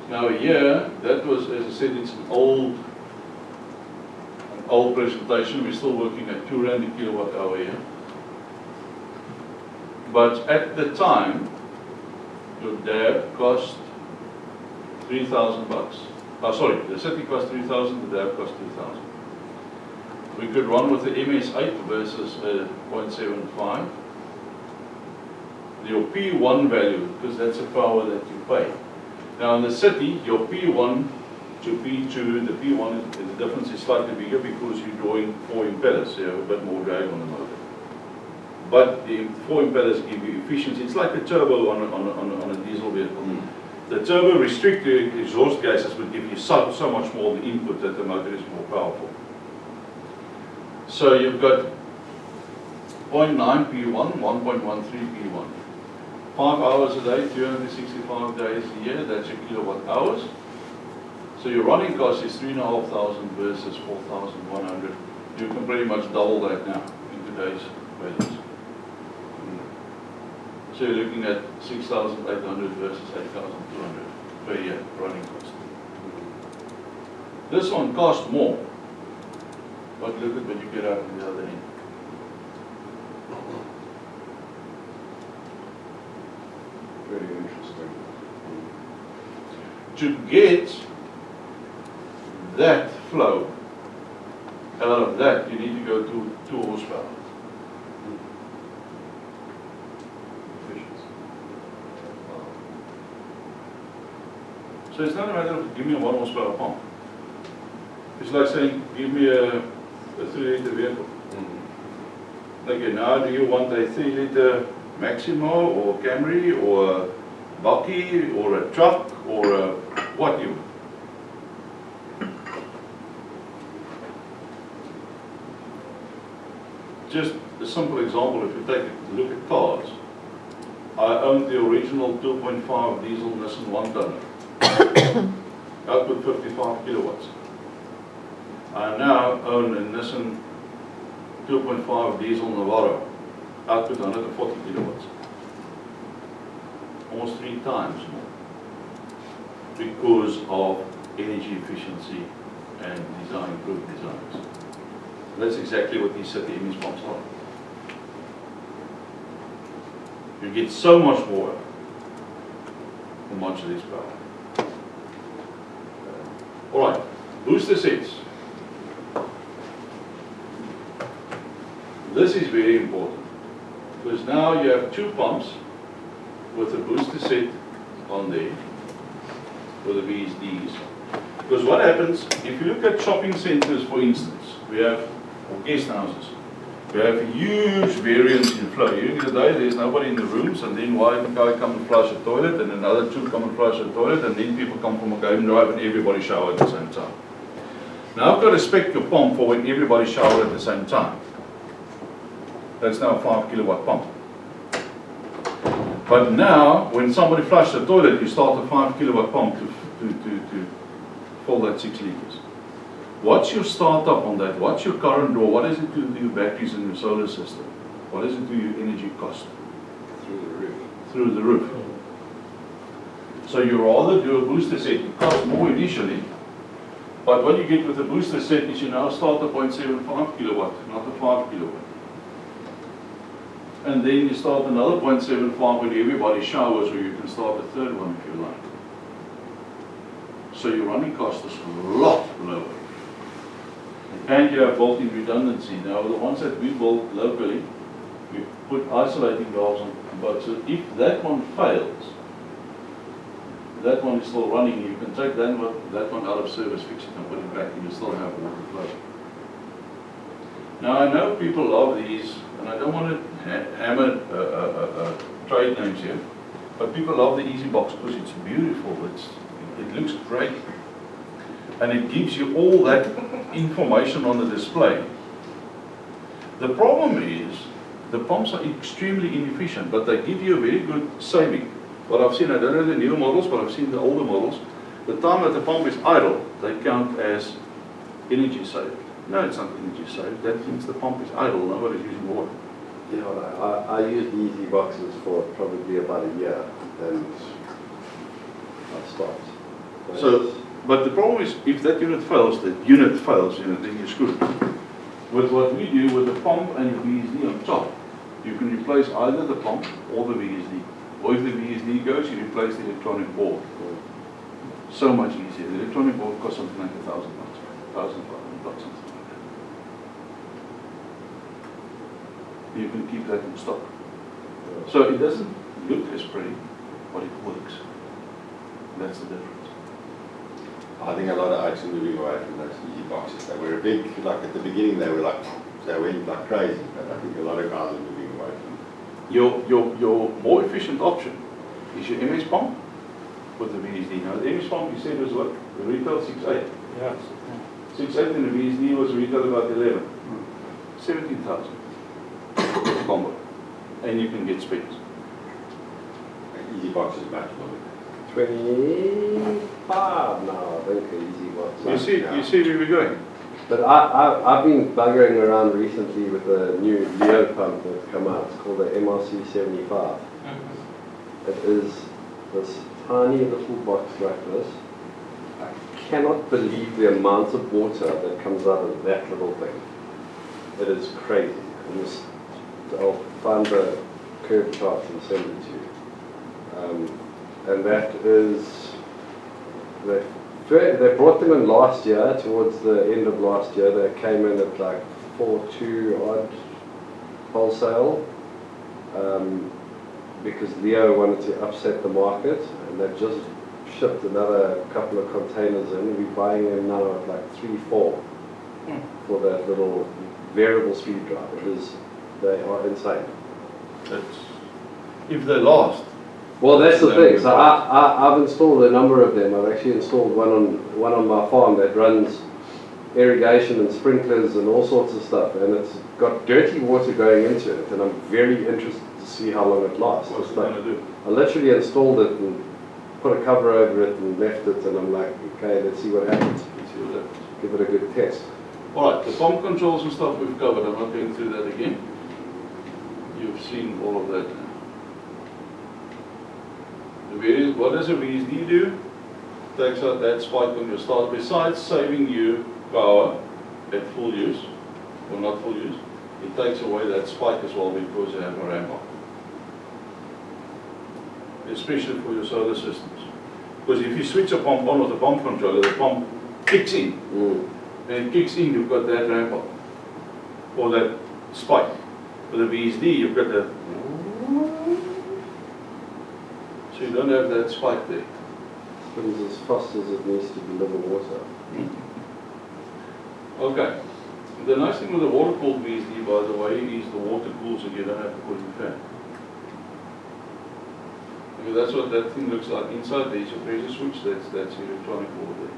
Now here, that was, as I said, it's an old presentation. We're still working at 2 rand a kilowatt hour here. But at the time, your DAB cost 3,000 bucks. Oh, sorry, the city cost 3,000, the DAB cost 2,000. We could run with the MS8 versus a 0.75. Your P1 value, because that's the power that you pay. Now in the city, your P1 to P2, the P1, the difference is slightly bigger because you're drawing 4 impellers, so you have a bit more drag on the motor. but the 4 impellers give you efficiency. It's like a turbo on a diesel vehicle. The turbo restricted exhaust gases will give you so much more the input that the motor is more powerful. So you've got 0.9 P1, 1.13 P1. 5 hours a day, 365 days a year, that's your kilowatt hours. So your running cost is 3,500 versus 4,100. You can pretty much double that now in today's values. So you're looking at 6,800 versus 8,200 per year running cost. This one costs more, but look at what you get out on the other end. Very interesting. To get that flow out of that, you need to go to 2 horsepower. So it's not a matter of give me a 1 horsepower pump. It's like saying, give me a 3-liter vehicle. Okay, now do you want a 3-liter Maximo or Camry or a Bucky or a truck or a what you? Just a simple example, if you take a look at cars, I owned the original 2.5 diesel Nissan 1-tonner, output 55 kilowatts. I now own a Nissan 2.5 diesel Navara, output 140 kilowatts. Almost 3 times more because of energy efficiency and improved designs. That's exactly what these city image pumps are. You get so much more for much less power. All right, booster sets. This is very important because now you have 2 pumps with a booster set on there with the VSDs. Because what happens, if you look at shopping centers, for instance, we have, or guest houses, we have huge variance in flow. During the day, there's nobody in the rooms, and then one guy comes and flush a toilet, and another 2 come and flush a toilet, and then people come from a game drive, and everybody shower at the same time. Now, I've got to spec your pump for when everybody shower at the same time. That's now a 5 kilowatt pump. But now, when somebody flushes the toilet, you start a 5 kilowatt pump to fill that 6 liters. What's your startup on that? What's your current draw? What does it do to your batteries and your solar system? What does it do to your energy cost? Through the roof. Through the roof. So you rather do a booster set. It costs more initially, but what you get with a booster set is you now start a 0.75 kilowatt, not a 5 kilowatt. And then you start another 0.75 when everybody showers, or you can start a third one if you like. So your running cost is a lot lower. And you have built-in redundancy. Now the ones that we built locally, we put isolating valves on both. So if that one fails, that one is still running, you can take that one out of service, fix it and put it back, and you still have water flow. Now I know people love these, and I don't want to hammer trade names here, but people love the Easy Box because it's beautiful, it looks great, and it gives you all that information on the display. The problem is, the pumps are extremely inefficient, but they give you a very good saving. What I've seen, I don't know the new models, but I've seen the older models, the time that the pump is idle, they count as energy saved. No, it's not energy saved. That means the pump is idle, nobody's using water. Yeah, I used the Easy Boxes for probably about a year, and I stopped. So, but the problem is, if that unit fails, then you're screwed. With what we do with the pump and the VSD on top, you can replace either the pump or the VSD. Or if the VSD goes, you replace the electronic board. So much easier. The electronic board costs something like $1,000, $1,500, something like that. You can keep that in stock. So it doesn't look as pretty, but it works. That's the difference. I think a lot of oaks are moving away from those Easy Boxes. They were a big, like at the beginning, they were like, they went like crazy. But I think a lot of guys are moving away from Your more efficient option is your MS pump with the VSD. Now, the MS pump you said was what? The retail 6.8. Yes. 6.8 and the VSD was retail about 11. 17,000 combo. And you can get spares. Easy box is much more. 25 now, I think, easy box. You see where we're going? But I've been buggering around recently with a new Leo pump that's come out. It's called the MRC 75. It is this tiny little box like this. I cannot believe the amount of water that comes out of that little thing. It is crazy. I'll find the curve chart and send it to you. And that is, they brought them in last year, towards the end of last year. They came in at like 4.2 odd wholesale, because Leo wanted to upset the market, and they've just shipped another couple of containers in. We're buying them now at like 3.4 for that little variable speed drive. They are insane. If they last. Well, that's the thing. So I've installed a number of them. I've actually installed one on my farm that runs irrigation and sprinklers and all sorts of stuff, and it's got dirty water going into it, and I'm very interested to see how long it lasts. What's it going to do? I literally installed it and put a cover over it and left it, and I'm like, okay, let's see what happens. Give it a good test. All right, the pump controls and stuff we've covered. I'm not going through that again. You've seen all of that. What does a VSD do? Takes out that spike on your start. Besides saving you power at full use, or not full use, it takes away that spike as well because you have a ramp up. Especially for your solar systems. Because if you switch a pump on with the pump controller, the pump kicks in. And it kicks in, you've got that ramp up. Or that spike. With a VSD, you've got that. So you don't have that spike there. Spins as fast as it needs to deliver water. Okay. The nice thing with the water-cooled VSD, by the way, is the water cools and you don't have to put in the fan. Because that's what that thing looks like. Inside there's your pressure switch, that's electronic over there.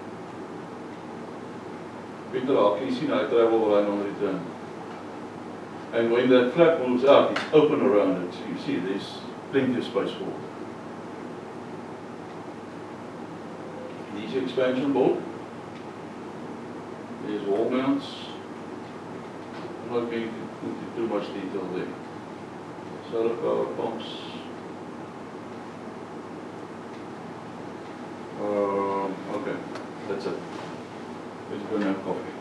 Peter, can you see now I travel line on return? And when that flap moves out, it's open around it. So you see there's plenty of space for it. These expansion board. There's wall mounts. I'm not going into too much detail there. Solar power pumps. Okay, that's it. Let's go and have coffee.